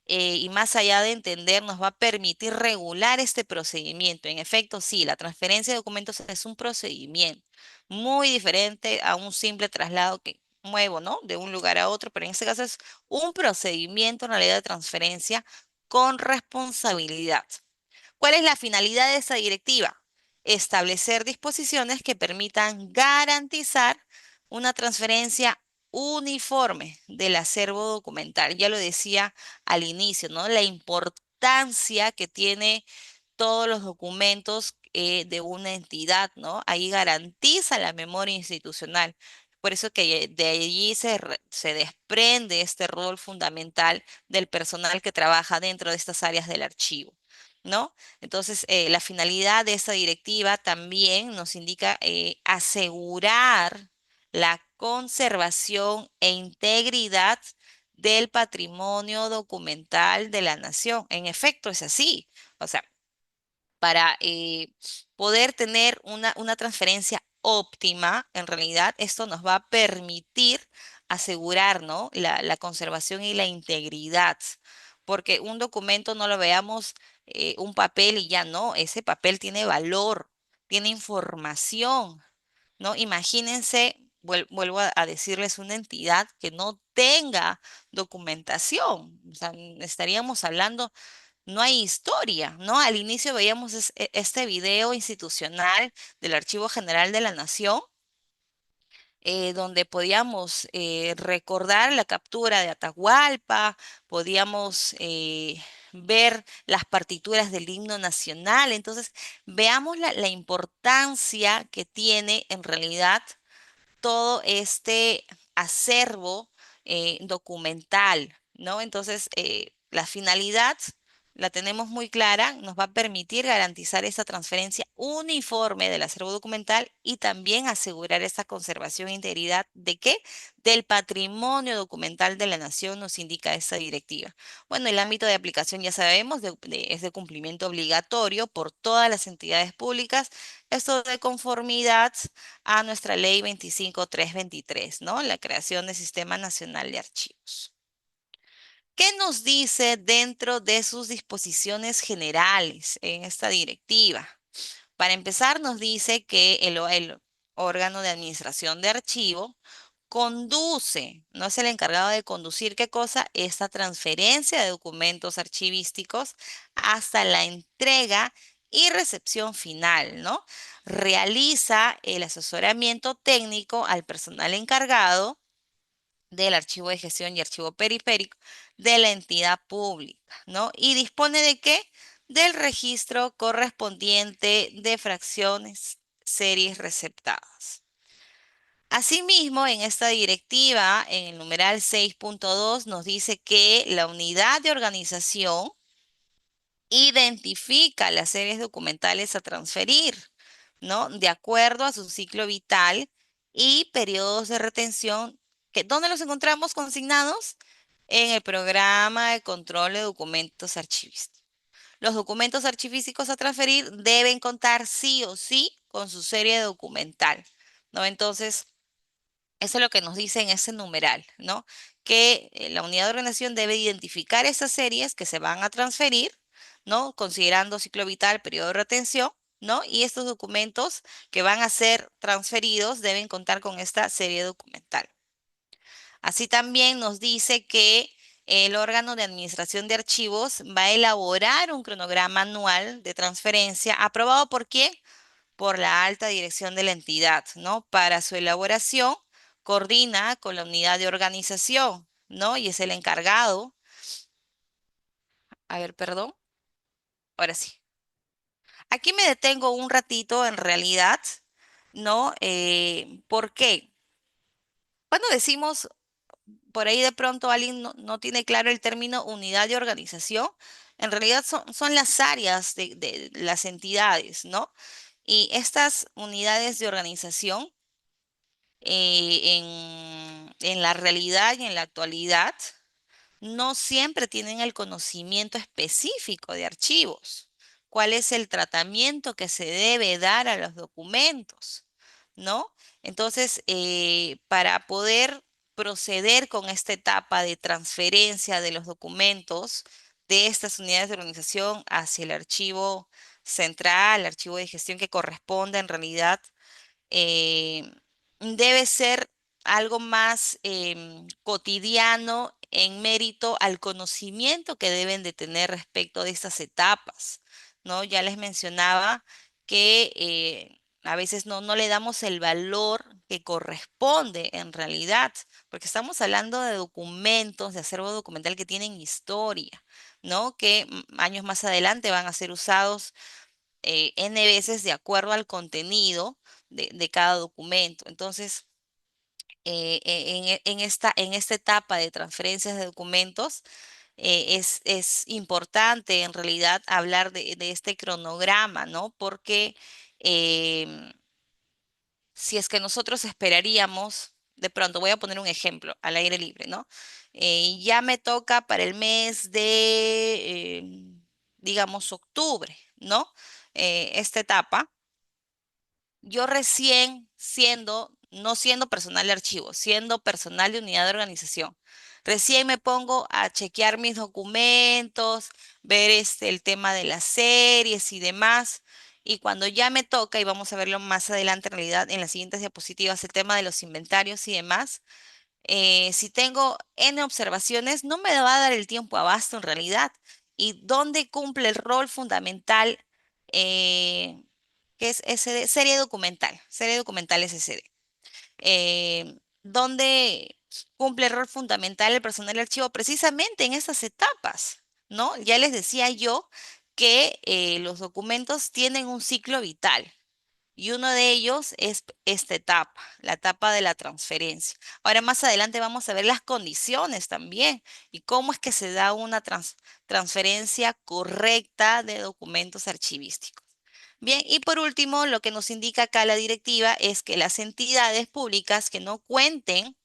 y más allá de entender, nos va a permitir regular este procedimiento. En efecto, sí, la transferencia de documentos es un procedimiento muy diferente a un simple traslado que muevo, ¿no? De un lugar a otro, pero en este caso es un procedimiento en realidad de transferencia con responsabilidad. ¿Cuál es la finalidad de esta directiva? Establecer disposiciones que permitan garantizar una transferencia uniforme del acervo documental. Ya lo decía al inicio, ¿no? La importancia que tiene todos los documentos de una entidad, ¿no? Ahí garantiza la memoria institucional. Por eso que de allí se desprende este rol fundamental del personal que trabaja dentro de estas áreas del archivo, ¿no? Entonces, la finalidad de esta directiva también nos indica asegurar la conservación e integridad del patrimonio documental de la nación. En efecto, es así. O sea, para poder tener una transferencia óptima, en realidad esto nos va a permitir asegurar, ¿no? La conservación y la integridad, porque un documento no lo veamos un papel y ya no, ese papel tiene valor, tiene información, ¿no? Imagínense, vuelvo a decirles, una entidad que no tenga documentación. O sea, estaríamos hablando, no hay historia, ¿no? Al inicio veíamos este video institucional del Archivo General de la Nación, donde podíamos recordar la captura de Atahualpa, podíamos ver las partituras del himno nacional. Entonces, veamos la importancia que tiene en realidad todo este acervo documental, ¿no? Entonces, la finalidad la tenemos muy clara, nos va a permitir garantizar esa transferencia uniforme del acervo documental y también asegurar esa conservación e integridad de qué? Del patrimonio documental de la nación, nos indica esta directiva. Bueno, el ámbito de aplicación ya sabemos, es de cumplimiento obligatorio por todas las entidades públicas, esto de conformidad a nuestra ley 25323, ¿no? La creación del Sistema Nacional de Archivos. ¿Qué nos dice dentro de sus disposiciones generales en esta directiva? Para empezar, nos dice que el órgano de administración de archivo conduce, no es el encargado de conducir qué cosa, esta transferencia de documentos archivísticos hasta la entrega y recepción final, ¿no? Realiza el asesoramiento técnico al personal encargado del archivo de gestión y archivo periférico de la entidad pública, ¿no? Y dispone de qué? Del registro correspondiente de fracciones, series receptadas. Asimismo, en esta directiva, en el numeral 6.2, nos dice que la unidad de organización identifica las series documentales a transferir, ¿no? De acuerdo a su ciclo vital y periodos de retención, ¿dónde los encontramos consignados? En el programa de control de documentos archivísticos. Los documentos archivísticos a transferir deben contar sí o sí con su serie documental, ¿no? Entonces, eso es lo que nos dice en ese numeral, ¿no? Que la unidad de organización debe identificar esas series que se van a transferir, ¿no? Considerando ciclo vital, periodo de retención, ¿no? Y estos documentos que van a ser transferidos deben contar con esta serie documental. Así también nos dice que el órgano de administración de archivos va a elaborar un cronograma anual de transferencia aprobado por quién, por la alta dirección de la entidad, ¿no? Para su elaboración, coordina con la unidad de organización, ¿no? Y es el encargado. A ver, perdón. Ahora sí. Aquí me detengo un ratito en realidad, ¿no? ¿Por qué? Cuando decimos, por ahí de pronto alguien no tiene claro el término unidad de organización, en realidad son las áreas de las entidades, ¿no? Y estas unidades de organización en la realidad y en la actualidad no siempre tienen el conocimiento específico de archivos. ¿Cuál es el tratamiento que se debe dar a los documentos? ¿No? Entonces, para poder proceder con esta etapa de transferencia de los documentos de estas unidades de organización hacia el archivo central, archivo de gestión que corresponde en realidad eh, debe ser algo más cotidiano en mérito al conocimiento que deben de tener respecto de estas etapas, ¿no? Ya les mencionaba que a veces no le damos el valor que corresponde en realidad, porque estamos hablando de documentos, de acervo documental que tienen historia, ¿no? Que años más adelante van a ser usados N veces de acuerdo al contenido de cada documento. Entonces, en esta etapa de transferencias de documentos, es importante en realidad hablar de este cronograma, ¿no? Porque em, si es que nosotros esperaríamos, de pronto, voy a poner un ejemplo al aire libre, ¿no? Ya me toca para el mes de, digamos, octubre, ¿no? Esta etapa. Yo recién no siendo personal de archivo, siendo personal de unidad de organización, recién me pongo a chequear mis documentos, ver el tema de las series y demás. Y cuando ya me toca, y vamos a verlo más adelante en realidad en las siguientes diapositivas, el tema de los inventarios y demás, si tengo N observaciones, no me va a dar el tiempo abasto en realidad. ¿Y dónde cumple el rol fundamental, eh, que es SD, serie documental SSD? ¿Dónde cumple el rol fundamental el personal de archivo? Precisamente en estas etapas, ¿no? Ya les decía yo que los documentos tienen un ciclo vital. Y uno de ellos es esta etapa, la etapa de la transferencia. Ahora más adelante vamos a ver las condiciones también y cómo es que se da una transferencia correcta de documentos archivísticos. Bien, y por último, lo que nos indica acá la directiva es que las entidades públicas que no cuenten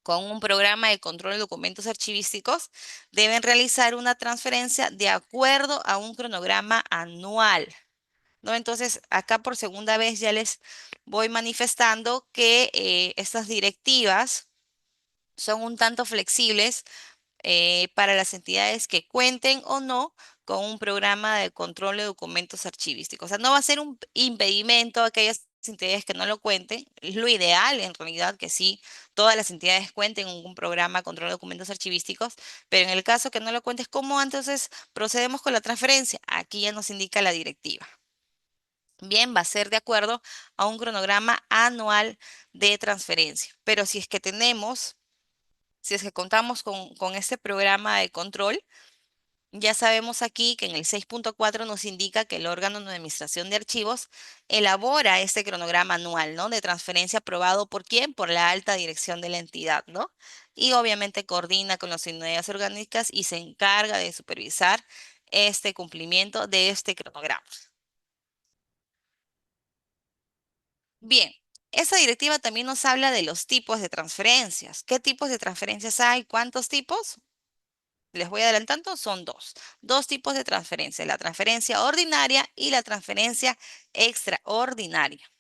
con un programa de control de documentos archivísticos deben realizar una transferencia de acuerdo a un cronograma anual. ¿No? Entonces, acá por segunda vez ya les voy manifestando que estas directivas son un tanto flexibles para las entidades que cuenten o no con un programa de control de documentos archivísticos. O sea, no va a ser un impedimento a aquellas entidades que no lo cuenten. Es lo ideal, en realidad, que sí, todas las entidades cuenten con un programa de control de documentos archivísticos, pero en el caso que no lo cuentes, ¿cómo entonces procedemos con la transferencia? Aquí ya nos indica la directiva. Bien, va a ser de acuerdo a un cronograma anual de transferencia. Pero si es que contamos con este programa de control, ya sabemos aquí que en el 6.4 nos indica que el órgano de administración de archivos elabora este cronograma anual, ¿no? De transferencia aprobado por quién, por la alta dirección de la entidad, ¿no? Y obviamente coordina con las unidades orgánicas y se encarga de supervisar este cumplimiento de este cronograma. Bien, esa directiva también nos habla de los tipos de transferencias. ¿Qué tipos de transferencias hay? ¿Cuántos tipos? Les voy adelantando, son dos. Dos tipos de transferencia, la transferencia ordinaria y la transferencia extraordinaria.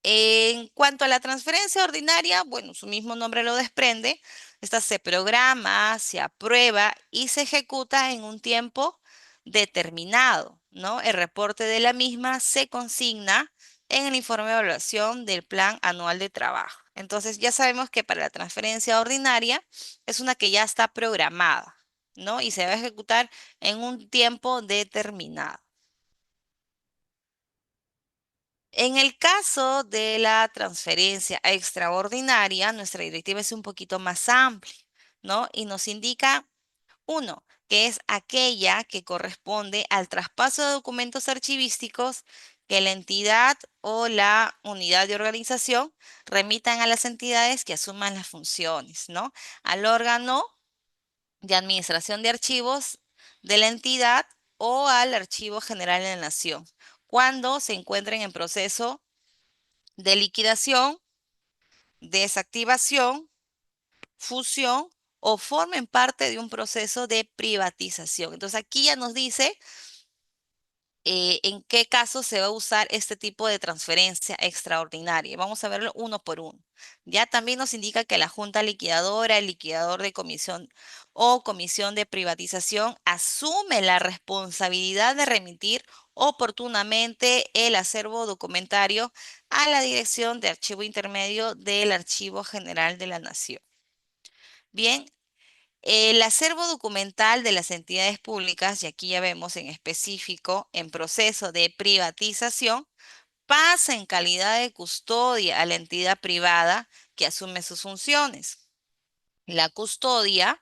En cuanto a la transferencia ordinaria, bueno, su mismo nombre lo desprende. Esta se programa, se aprueba y se ejecuta en un tiempo determinado, ¿no? El reporte de la misma se consigna en el informe de evaluación del plan anual de trabajo. Entonces, ya sabemos que para la transferencia ordinaria es una que ya está programada, ¿no? Y se va a ejecutar en un tiempo determinado. En el caso de la transferencia extraordinaria, nuestra directiva es un poquito más amplia, ¿no? Y nos indica, uno, que es aquella que corresponde al traspaso de documentos archivísticos que la entidad o la unidad de organización remitan a las entidades que asuman las funciones, ¿no? Al órgano de administración de archivos de la entidad o al Archivo General de la Nación, cuando se encuentren en proceso de liquidación, desactivación, fusión o formen parte de un proceso de privatización. Entonces aquí ya nos dice en qué caso se va a usar este tipo de transferencia extraordinaria. Vamos a verlo uno por uno. Ya también nos indica que la junta liquidadora, el liquidador de comisión o comisión de privatización asume la responsabilidad de remitir oportunamente el acervo documentario a la Dirección de Archivo Intermedio del Archivo General de la Nación. Bien, el acervo documental de las entidades públicas, y aquí ya vemos en específico, en proceso de privatización, pasa en calidad de custodia a la entidad privada que asume sus funciones. La custodia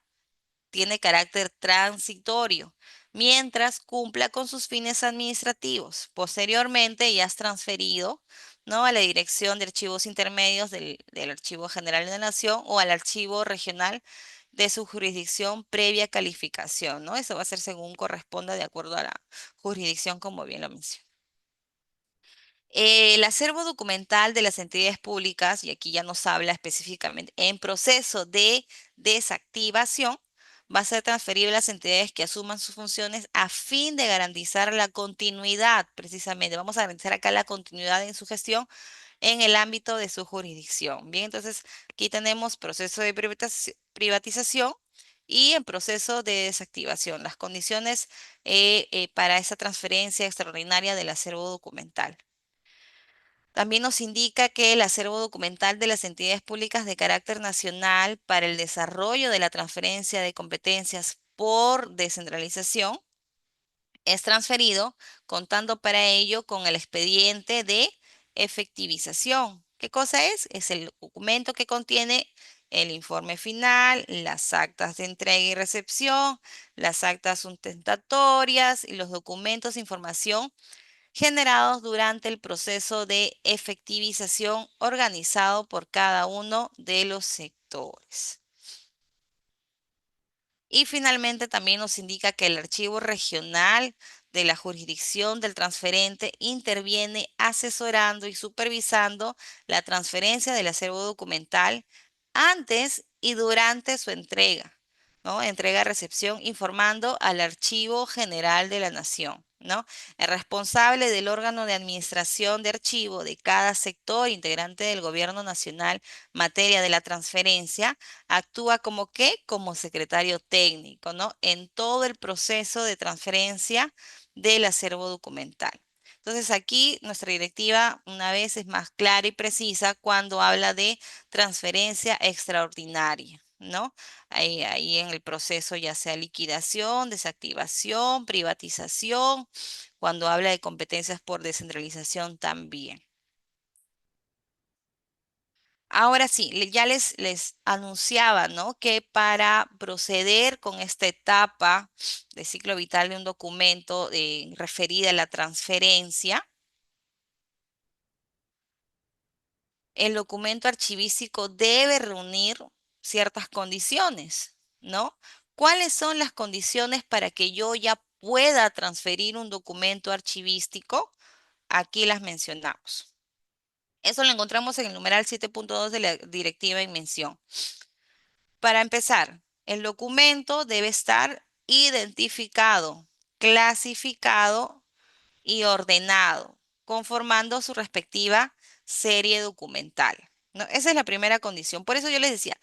tiene carácter transitorio. mientras cumpla con sus fines administrativos. Posteriormente ya es transferido, ¿no?, a la Dirección de Archivos Intermedios del Archivo General de la Nación o al archivo regional de su jurisdicción previa calificación, ¿no? Eso va a ser según corresponda de acuerdo a la jurisdicción, como bien lo mencioné. El acervo documental de las entidades públicas, y aquí ya nos habla específicamente, en proceso de desactivación, va a ser transferible a las entidades que asuman sus funciones a fin de garantizar la continuidad, precisamente. Vamos a garantizar acá la continuidad en su gestión en el ámbito de su jurisdicción. Bien, entonces aquí tenemos proceso de privatización y en proceso de desactivación, las condiciones para esa transferencia extraordinaria del acervo documental. También nos indica que el acervo documental de las entidades públicas de carácter nacional para el desarrollo de la transferencia de competencias por descentralización es transferido, contando para ello con el expediente de efectivización. ¿Qué cosa es? Es el documento que contiene el informe final, las actas de entrega y recepción, las actas sustentatorias y los documentos e información generados durante el proceso de efectivización organizado por cada uno de los sectores. Y finalmente también nos indica que el archivo regional de la jurisdicción del transferente interviene asesorando y supervisando la transferencia del acervo documental antes y durante su entrega, ¿no? Entrega-recepción, informando al Archivo General de la Nación, ¿no? El responsable del órgano de administración de archivo de cada sector integrante del Gobierno Nacional, materia de la transferencia, actúa como qué, como secretario técnico, ¿no? En todo el proceso de transferencia del acervo documental. Entonces aquí nuestra directiva una vez es más clara y precisa cuando habla de transferencia extraordinaria, ¿no? Ahí en el proceso ya sea liquidación, desactivación, privatización, cuando habla de competencias por descentralización también. Ahora sí, ya les anunciaba, ¿no?, que para proceder con esta etapa de ciclo vital de un documento referida a la transferencia, el documento archivístico debe reunir ciertas condiciones, ¿no? ¿Cuáles son las condiciones para que yo ya pueda transferir un documento archivístico? Aquí las mencionamos. Eso lo encontramos en el numeral 7.2 de la directiva en mención. Para empezar, el documento debe estar identificado, clasificado y ordenado, conformando su respectiva serie documental, ¿no? Esa es la primera condición. Por eso yo les decía,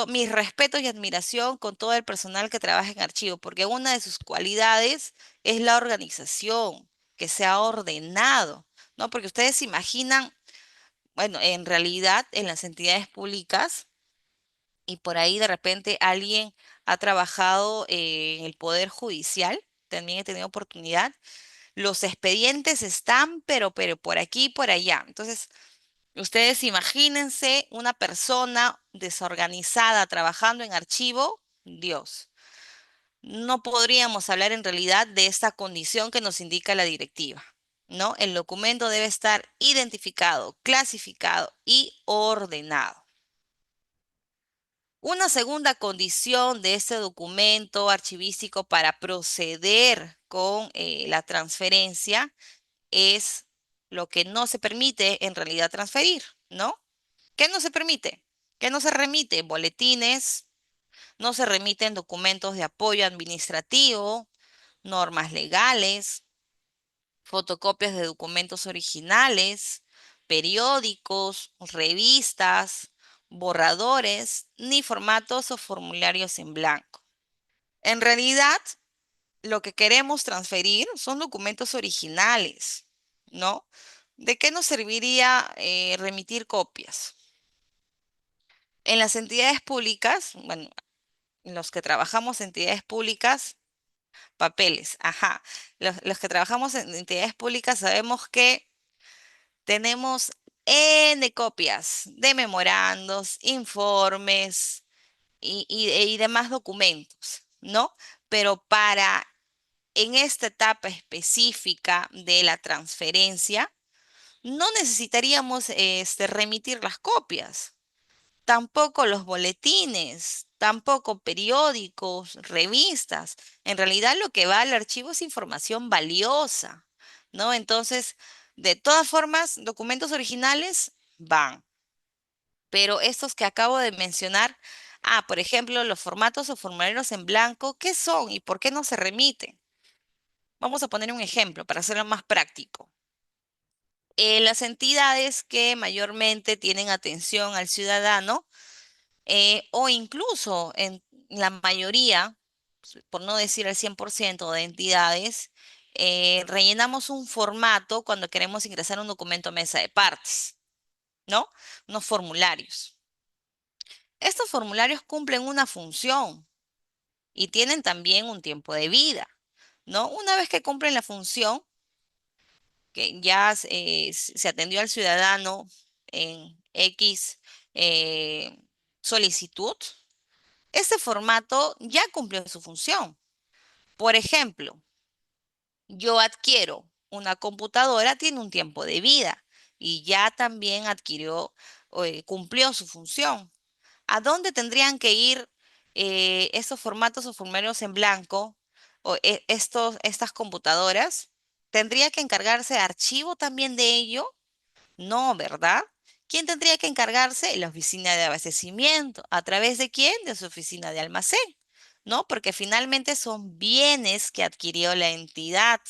mis respetos y admiración con todo el personal que trabaja en archivo, porque una de sus cualidades es la organización, que sea ordenado, ¿no? Porque ustedes se imaginan, bueno, en realidad en las entidades públicas, y por ahí de repente alguien ha trabajado en el Poder Judicial, también he tenido oportunidad, los expedientes están, pero por aquí y por allá. Entonces, ustedes imagínense una persona desorganizada trabajando en archivo, Dios. No podríamos hablar en realidad de esta condición que nos indica la directiva, ¿no? El documento debe estar identificado, clasificado y ordenado. Una segunda condición de este documento archivístico para proceder con la transferencia es lo que no se permite en realidad transferir, ¿no? ¿Qué no se permite? ¿Qué no se remite? Boletines, no se remiten documentos de apoyo administrativo, normas legales, fotocopias de documentos originales, periódicos, revistas, borradores, ni formatos o formularios en blanco. En realidad, lo que queremos transferir son documentos originales, ¿no? ¿De qué nos serviría remitir copias? En las entidades públicas, bueno, los que trabajamos en entidades públicas, papeles, ajá. Los que trabajamos en entidades públicas sabemos que tenemos N copias de memorandos, informes y demás documentos, ¿no? Pero para en esta etapa específica de la transferencia, no necesitaríamos remitir las copias, tampoco los boletines, tampoco periódicos, revistas. En realidad lo que va al archivo es información valiosa, ¿no? Entonces, de todas formas, documentos originales van, pero estos que acabo de mencionar, por ejemplo, los formatos o formularios en blanco, ¿qué son y por qué no se remiten? Vamos a poner un ejemplo para hacerlo más práctico. Las entidades que mayormente tienen atención al ciudadano, o incluso en la mayoría, por no decir el 100% de entidades, rellenamos un formato cuando queremos ingresar un documento a mesa de partes, ¿no? Unos formularios. Estos formularios cumplen una función y tienen también un tiempo de vida, ¿no? Una vez que cumplen la función, que ya se atendió al ciudadano en X eh, solicitud, este formato ya cumplió su función. Por ejemplo, yo adquiero una computadora, tiene un tiempo de vida y ya también adquirió, cumplió su función. ¿A dónde tendrían que ir estos formatos o formularios en blanco o estas computadoras? ¿Tendría que encargarse archivo también de ello? No, ¿verdad? ¿Quién tendría que encargarse? La oficina de abastecimiento. ¿A través de quién? De su oficina de almacén, ¿no? Porque finalmente son bienes que adquirió la entidad,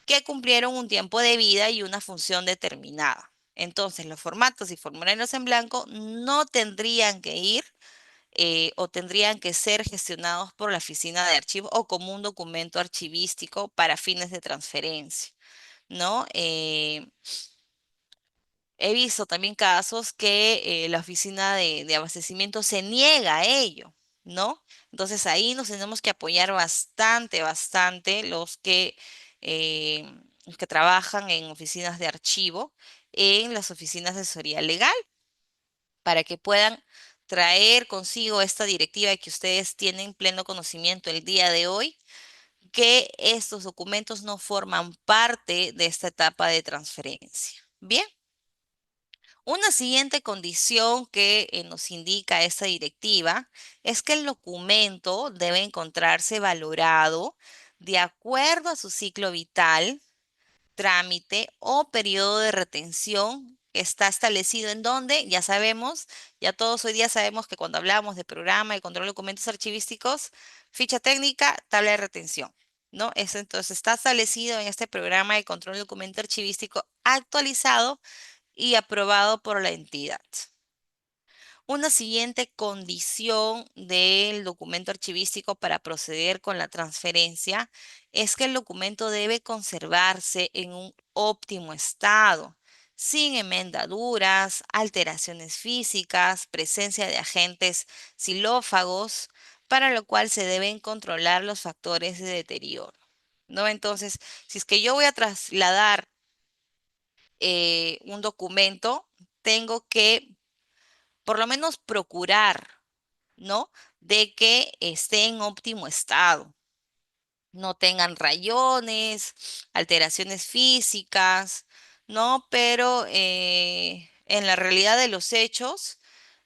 que cumplieron un tiempo de vida y una función determinada. Entonces, los formatos y formularios en blanco no tendrían que ir o tendrían que ser gestionados por la oficina de archivo o como un documento archivístico para fines de transferencia, ¿no? He visto también casos que la oficina de abastecimiento se niega a ello, ¿no? Entonces ahí nos tenemos que apoyar bastante, bastante eh, los que trabajan en oficinas de archivo, en las oficinas de asesoría legal, para que puedan traer consigo esta directiva y que ustedes tienen pleno conocimiento el día de hoy, que estos documentos no forman parte de esta etapa de transferencia. Bien. Una siguiente condición que nos indica esta directiva es que el documento debe encontrarse valorado de acuerdo a su ciclo vital, trámite o periodo de retención que está establecido en donde, ya sabemos, ya todos hoy día sabemos que cuando hablamos de programa de control de documentos archivísticos, ficha técnica, tabla de retención, ¿no? Eso entonces está establecido en este programa de control de documento archivístico actualizado y aprobado por la entidad. Una siguiente condición del documento archivístico para proceder con la transferencia es que el documento debe conservarse en un óptimo estado, sin enmendaduras, alteraciones físicas, presencia de agentes xilófagos, para lo cual se deben controlar los factores de deterioro, ¿no? Entonces, si es que yo voy a trasladar un documento, tengo que por lo menos procurar, ¿no? De que esté en óptimo estado, no tengan rayones, alteraciones físicas, ¿no? Pero en la realidad de los hechos,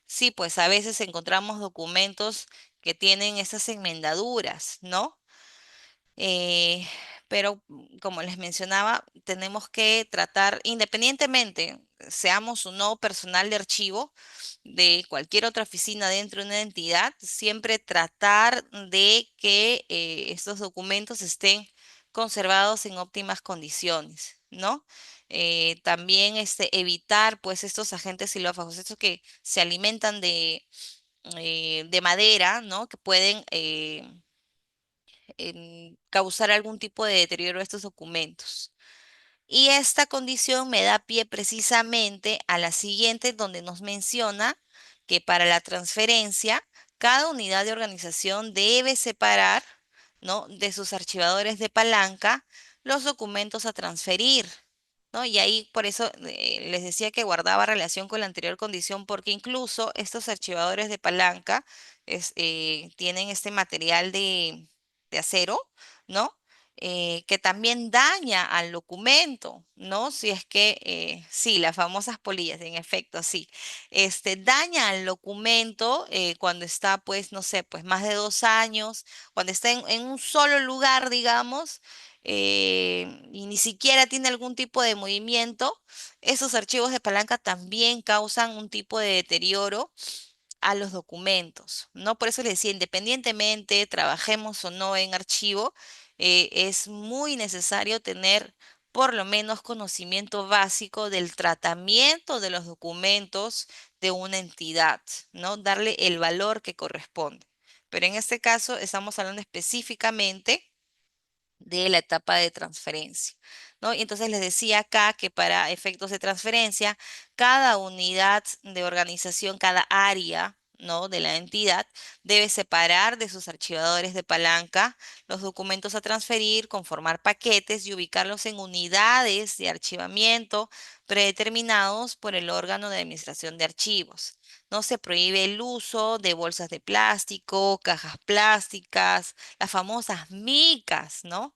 sí, pues a veces encontramos documentos que tienen esas enmendaduras, ¿no? Eh, pero como les mencionaba, tenemos que tratar, independientemente, seamos o no personal de archivo de cualquier otra oficina dentro de una entidad, siempre tratar de que estos documentos estén conservados en óptimas condiciones, ¿no? También evitar pues estos agentes xilófagos, estos que se alimentan de madera, ¿no? Que pueden causar algún tipo de deterioro a estos documentos. Y esta condición me da pie precisamente a la siguiente, donde nos menciona que para la transferencia, cada unidad de organización debe separar, ¿no? De sus archivadores de palanca los documentos a transferir, ¿no? Y ahí por eso les decía que guardaba relación con la anterior condición, porque incluso estos archivadores de palanca tienen este material de acero, ¿no? que también daña al documento, ¿no? Si es que, sí, las famosas polillas, en efecto, sí, daña al documento cuando está, pues, no sé, pues más de 2 años, cuando está en un solo lugar, digamos, y ni siquiera tiene algún tipo de movimiento, esos archivos de palanca también causan un tipo de deterioro a los documentos, ¿no? Por eso les decía, independientemente trabajemos o no en archivo, es muy necesario tener por lo menos conocimiento básico del tratamiento de los documentos de una entidad, ¿no? Darle el valor que corresponde. Pero en este caso estamos hablando específicamente de la etapa de transferencia, ¿no? Y entonces les decía acá que para efectos de transferencia, cada unidad de organización, cada área, ¿no? de la entidad debe separar de sus archivadores de palanca los documentos a transferir, conformar paquetes y ubicarlos en unidades de archivamiento predeterminados por el órgano de administración de archivos. No se prohíbe el uso de bolsas de plástico, cajas plásticas, las famosas micas, ¿no?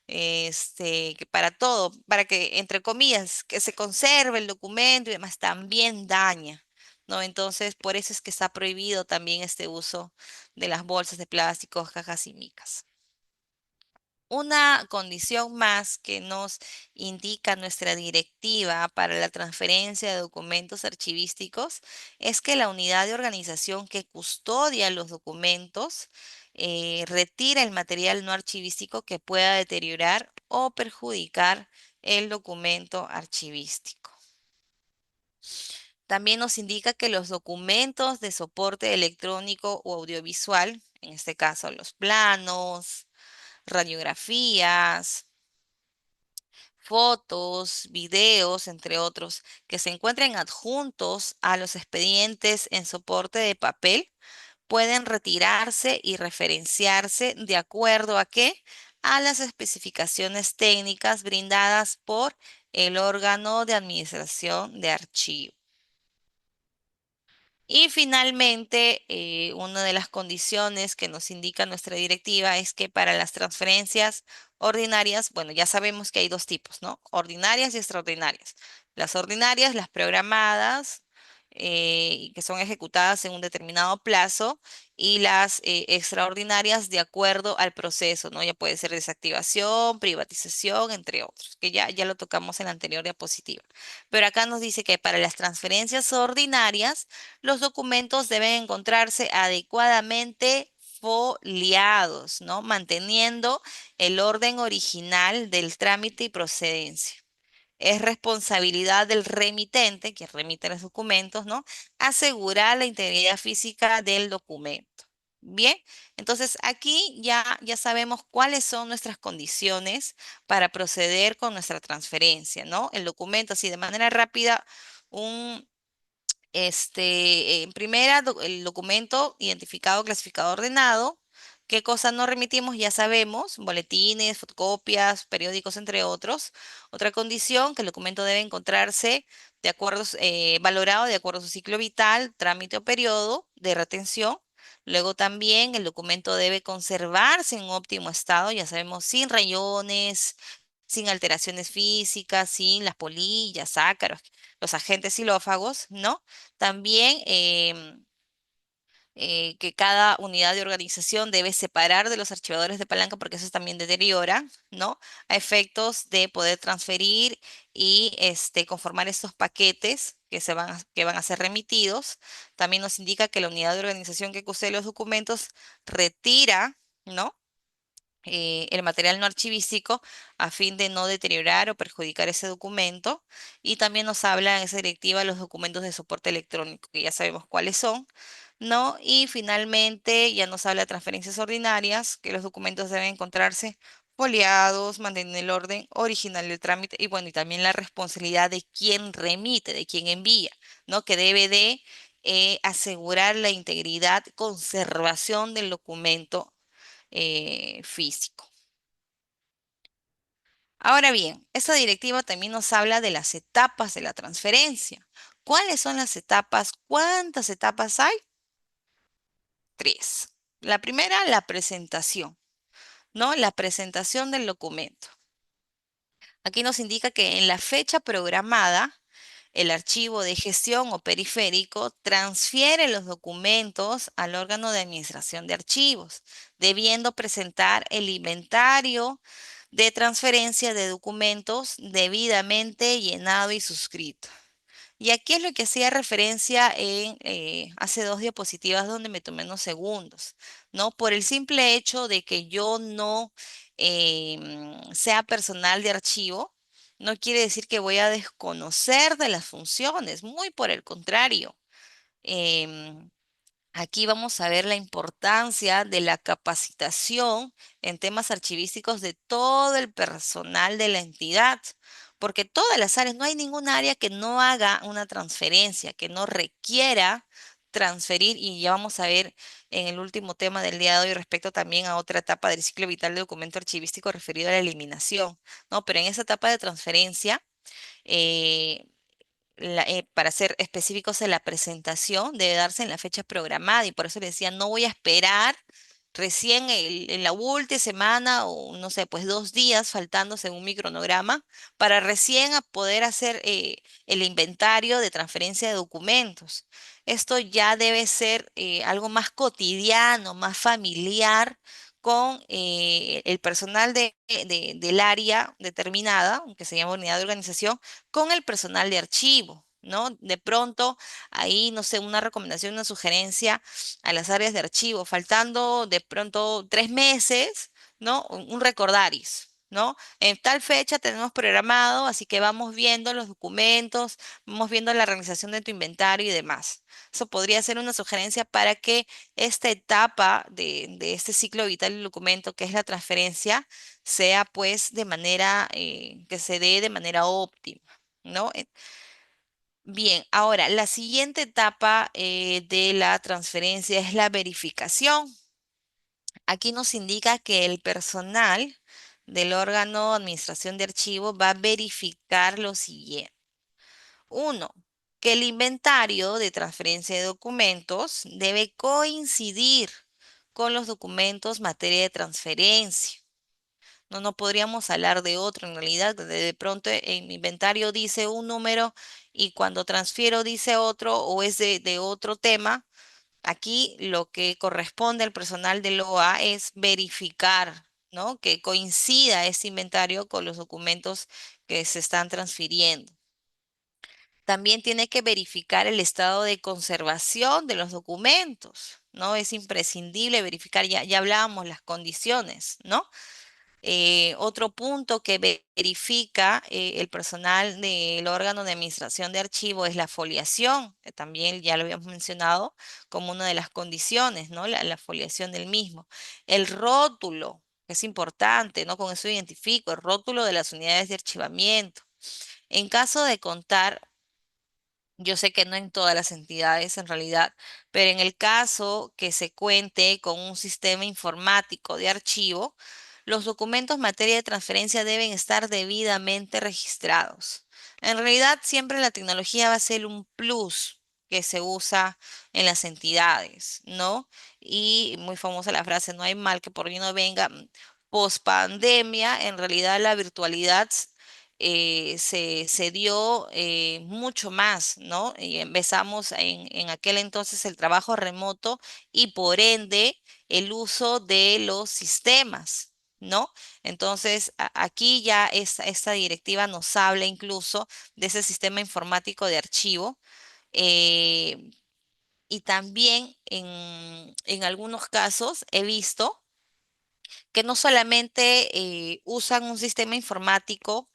Que para todo, para que, entre comillas, que se conserve el documento y demás, también daña, ¿no? Entonces, por eso es que está prohibido también este uso de las bolsas de plástico, cajas y micas. Una condición más que nos indica nuestra directiva para la transferencia de documentos archivísticos es que la unidad de organización que custodia los documentos retira el material no archivístico que pueda deteriorar o perjudicar el documento archivístico. También nos indica que los documentos de soporte electrónico o audiovisual, en este caso los planos, radiografías, fotos, videos, entre otros, que se encuentren adjuntos a los expedientes en soporte de papel, pueden retirarse y referenciarse de acuerdo a qué? A las especificaciones técnicas brindadas por el órgano de administración de archivos. Y finalmente, una de las condiciones que nos indica nuestra directiva es que para las transferencias ordinarias, bueno, ya sabemos que hay dos tipos, ¿no? Ordinarias y extraordinarias. Las ordinarias, las programadas, y que son ejecutadas en un determinado plazo, y las extraordinarias de acuerdo al proceso, ¿no? Ya puede ser desactivación, privatización, entre otros, que ya lo tocamos en la anterior diapositiva. Pero acá nos dice que para las transferencias ordinarias, los documentos deben encontrarse adecuadamente foliados, ¿no? Manteniendo el orden original del trámite y procedencia. Es responsabilidad del remitente, que remite los documentos, ¿no? Asegurar la integridad física del documento. Bien, entonces aquí ya sabemos cuáles son nuestras condiciones para proceder con nuestra transferencia, ¿no? El documento, así de manera rápida, un en primera, el documento identificado, clasificado, ordenado. ¿Qué cosa no remitimos? Ya sabemos, boletines, fotocopias, periódicos, entre otros. Otra condición, que el documento debe encontrarse de acuerdo, valorado de acuerdo a su ciclo vital, trámite o periodo de retención. Luego también el documento debe conservarse en un óptimo estado, ya sabemos, sin rayones, sin alteraciones físicas, sin las polillas, ácaros, los agentes xilófagos, ¿no? También que cada unidad de organización debe separar de los archivadores de palanca porque eso también deteriora, ¿no? A efectos de poder transferir y conformar estos paquetes que van a ser remitidos. También nos indica que la unidad de organización que custodia los documentos retira, ¿no? El material no archivístico a fin de no deteriorar o perjudicar ese documento. Y también nos habla en esa directiva los documentos de soporte electrónico, que ya sabemos cuáles son, ¿no? Y finalmente ya nos habla de transferencias ordinarias, que los documentos deben encontrarse foliados, manteniendo el orden original del trámite y bueno, y también la responsabilidad de quien remite, de quien envía, ¿no? Que debe de asegurar la integridad, conservación del documento físico. Ahora bien, esta directiva también nos habla de las etapas de la transferencia. ¿Cuáles son las etapas? ¿Cuántas etapas hay? Tres. La primera, la presentación. ¿no? La presentación del documento. Aquí nos indica que en la fecha programada, el archivo de gestión o periférico transfiere los documentos al órgano de administración de archivos, debiendo presentar el inventario de transferencia de documentos debidamente llenado y suscrito. Y aquí es lo que hacía referencia en hace dos diapositivas donde me tomé unos segundos, ¿no? Por el simple hecho de que yo no sea personal de archivo, no quiere decir que voy a desconocer de las funciones, muy por el contrario. Em, Aquí vamos a ver la importancia de la capacitación en temas archivísticos de todo el personal de la entidad, porque todas las áreas, no hay ninguna área que no haga una transferencia, que no requiera transferir, y ya vamos a ver en el último tema del día de hoy respecto también a otra etapa del ciclo vital del documento archivístico referido a la eliminación, ¿no? Pero en esa etapa de transferencia, eh, para ser específicos en la presentación, debe darse en la fecha programada y por eso le decía, no voy a esperar recién en la última semana o no sé, pues 2 días faltando según mi cronograma para recién a poder hacer el inventario de transferencia de documentos. Esto ya debe ser algo más cotidiano, más familiar con el personal del área determinada, que se llama unidad de organización, con el personal de archivo, ¿no? De pronto, ahí, no sé, una recomendación, una sugerencia a las áreas de archivo, faltando de pronto 3 meses, ¿no? Un recordaris, ¿no? En tal fecha tenemos programado, así que vamos viendo los documentos, vamos viendo la organización de tu inventario y demás. Eso podría ser una sugerencia para que esta etapa de este ciclo vital del documento, que es la transferencia, sea pues de manera, que se dé de manera óptima. ¿No? Bien, ahora la siguiente etapa de la transferencia es la verificación. Aquí nos indica que el personal del órgano de administración de archivos va a verificar lo siguiente. Uno, que el inventario de transferencia de documentos debe coincidir con los documentos materia de transferencia. No, no podríamos hablar de otro. En realidad, de pronto en mi inventario dice un número y cuando transfiero dice otro o es de otro tema. Aquí lo que corresponde al personal del OA es verificar, ¿no? Que coincida ese inventario con los documentos que se están transfiriendo. También tiene que verificar el estado de conservación de los documentos, ¿no? Es imprescindible verificar, ya hablábamos las condiciones, ¿no? Otro punto que verifica el personal del órgano de administración de archivo es la foliación, que también ya lo habíamos mencionado como una de las condiciones, ¿no? La foliación del mismo. El rótulo, que es importante, ¿no? Con eso identifico, el rótulo de las unidades de archivamiento. En caso de contar, yo sé que no en todas las entidades en realidad, pero en el caso que se cuente con un sistema informático de archivo, los documentos materia de transferencia deben estar debidamente registrados. En realidad, siempre la tecnología va a ser un plus que se usa en las entidades, ¿no? Y muy famosa la frase, no hay mal que por bien no venga. Post pandemia, en realidad la virtualidad se dio mucho más, ¿no? Y empezamos en aquel entonces el trabajo remoto y por ende el uso de los sistemas, ¿no? Entonces, aquí ya esta directiva nos habla incluso de ese sistema informático de archivo. eh, y también en algunos casos he visto que no solamente usan un sistema informático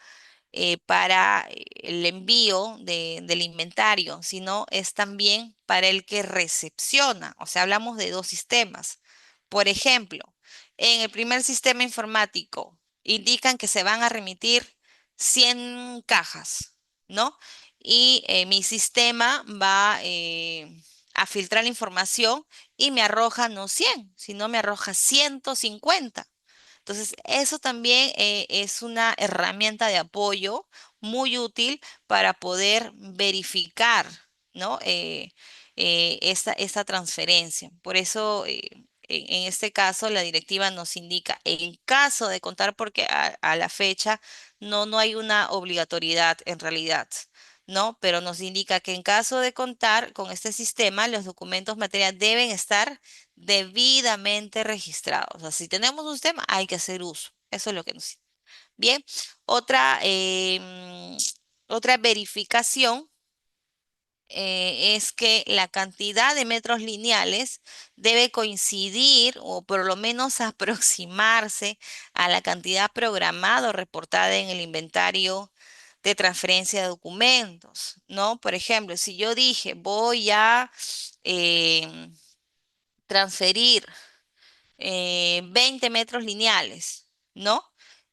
para el envío del inventario, sino es también para el que recepciona. O sea, hablamos de dos sistemas. Por ejemplo, en el primer sistema informático indican que se van a remitir 100 cajas, ¿no? Y mi sistema va a filtrar la información y me arroja no 100, sino me arroja 150. Entonces, eso también es una herramienta de apoyo muy útil para poder verificar, ¿no? Esta transferencia. Por eso, en este caso la directiva nos indica, en caso de contar, porque a la fecha no hay una obligatoriedad en realidad, ¿no? Pero nos indica que en caso de contar con este sistema, los documentos materiales deben estar debidamente registrados. O sea, si tenemos un sistema, hay que hacer uso. Eso es lo que nos... Bien, otra, otra verificación es que la cantidad de metros lineales debe coincidir o por lo menos aproximarse a la cantidad programada o reportada en el inventario de transferencia de documentos, ¿no? Por ejemplo, si yo dije voy a em, transferir 20 metros lineales, ¿no?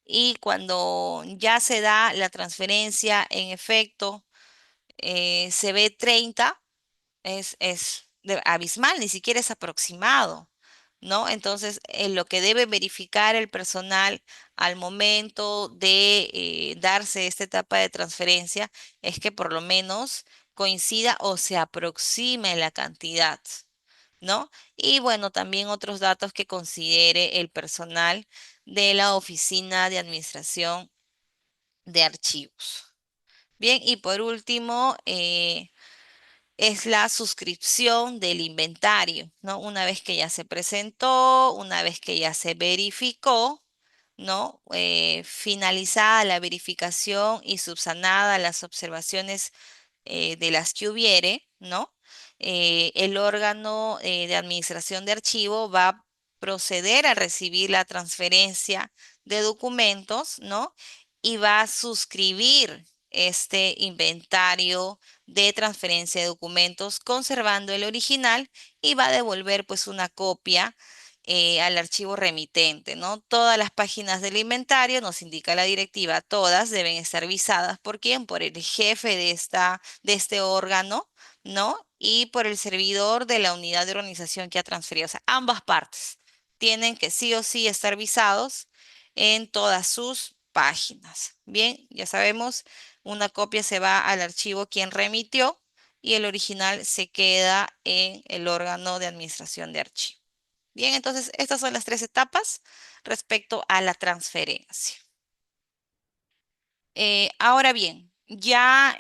Y cuando ya se da la transferencia, en efecto, se ve 30, abismal, ni siquiera es aproximado, ¿no? Entonces, lo que debe verificar el personal al momento de darse esta etapa de transferencia es que por lo menos coincida o se aproxime la cantidad, ¿no? Y bueno, también otros datos que considere el personal de la Oficina de Administración de Archivos. Bien, y por último, es la suscripción del inventario, ¿no? Una vez que ya se presentó, una vez que ya se verificó, ¿no? Finalizada la verificación y subsanada las observaciones de las que hubiere, ¿no? El órgano de administración de archivo va a proceder a recibir la transferencia de documentos, ¿no? Y va a suscribir este inventario de transferencia de documentos conservando el original y va a devolver pues una copia al archivo remitente, ¿no? Todas las páginas del inventario, nos indica la directiva, todas deben estar visadas por quién, por el jefe de este órgano, ¿no? Y por el servidor de la unidad de organización que ha transferido. O sea, ambas partes tienen que sí o sí estar visados en todas sus páginas. Bien, ya sabemos, una copia se va al archivo quien remitió y el original se queda en el órgano de administración de archivo. Bien, entonces estas son las tres etapas respecto a la transferencia. Ahora bien, ya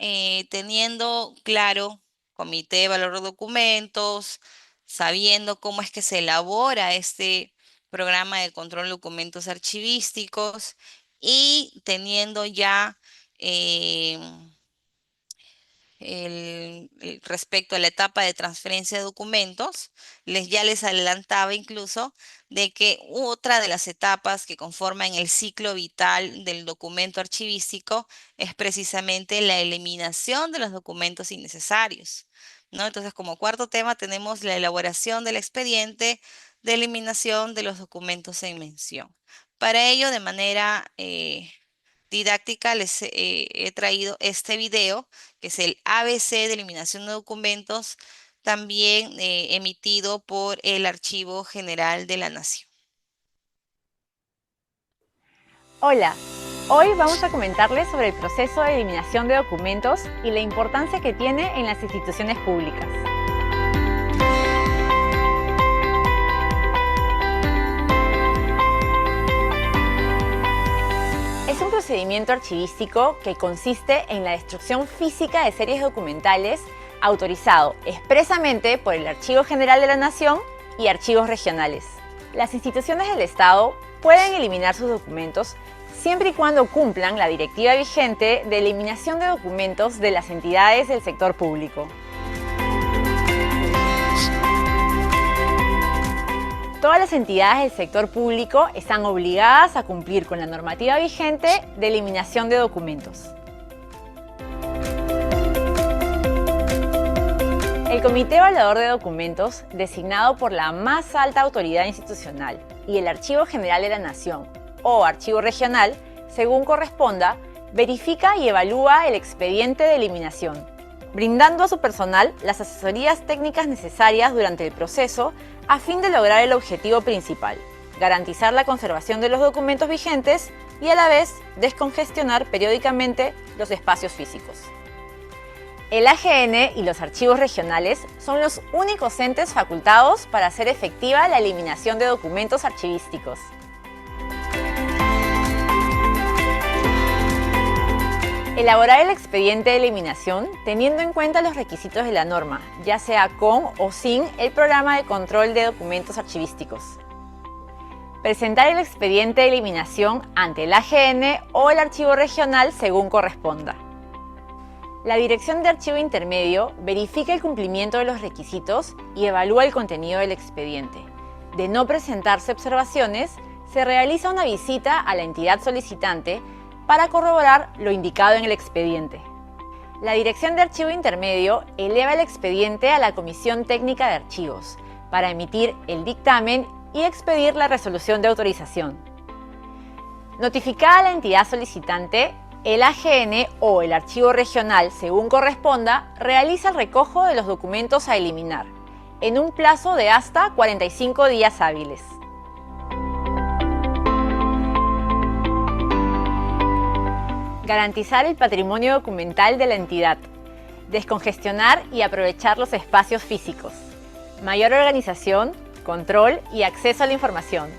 teniendo claro comité de valor de documentos, sabiendo cómo es que se elabora este programa de control de documentos archivísticos y teniendo ya respecto a la etapa de transferencia de documentos, ya les adelantaba incluso de que otra de las etapas que conforman el ciclo vital del documento archivístico es precisamente la eliminación de los documentos innecesarios, ¿no? Entonces, como cuarto tema tenemos la elaboración del expediente de eliminación de los documentos en mención. Para ello, de manera didáctica, les he traído este video, que es el ABC de eliminación de documentos, también emitido por el Archivo General de la Nación. Hola, hoy vamos a comentarles sobre el proceso de eliminación de documentos y la importancia que tiene en las instituciones públicas. Es un procedimiento archivístico que consiste en la destrucción física de series documentales autorizado expresamente por el Archivo General de la Nación y archivos regionales. Las instituciones del Estado pueden eliminar sus documentos siempre y cuando cumplan la directiva vigente de eliminación de documentos de las entidades del sector público. Todas las entidades del sector público están obligadas a cumplir con la normativa vigente de eliminación de documentos. El Comité Evaluador de Documentos, designado por la más alta autoridad institucional, y el Archivo General de la Nación o Archivo Regional, según corresponda, verifica y evalúa el expediente de eliminación, brindando a su personal las asesorías técnicas necesarias durante el proceso a fin de lograr el objetivo principal, garantizar la conservación de los documentos vigentes y a la vez descongestionar periódicamente los espacios físicos. El AGN y los archivos regionales son los únicos entes facultados para hacer efectiva la eliminación de documentos archivísticos. Elaborar el expediente de eliminación teniendo en cuenta los requisitos de la norma, ya sea con o sin el programa de control de documentos archivísticos. Presentar el expediente de eliminación ante el AGN o el archivo regional según corresponda. La Dirección de Archivo Intermedio verifica el cumplimiento de los requisitos y evalúa el contenido del expediente. De no presentarse observaciones, se realiza una visita a la entidad solicitante para corroborar lo indicado en el expediente. La Dirección de Archivo Intermedio eleva el expediente a la Comisión Técnica de Archivos para emitir el dictamen y expedir la resolución de autorización. Notificada la entidad solicitante, el AGN o el archivo regional, según corresponda, realiza el recojo de los documentos a eliminar, en un plazo de hasta 45 días hábiles. Garantizar el patrimonio documental de la entidad. Descongestionar y aprovechar los espacios físicos. Mayor organización, control y acceso a la información.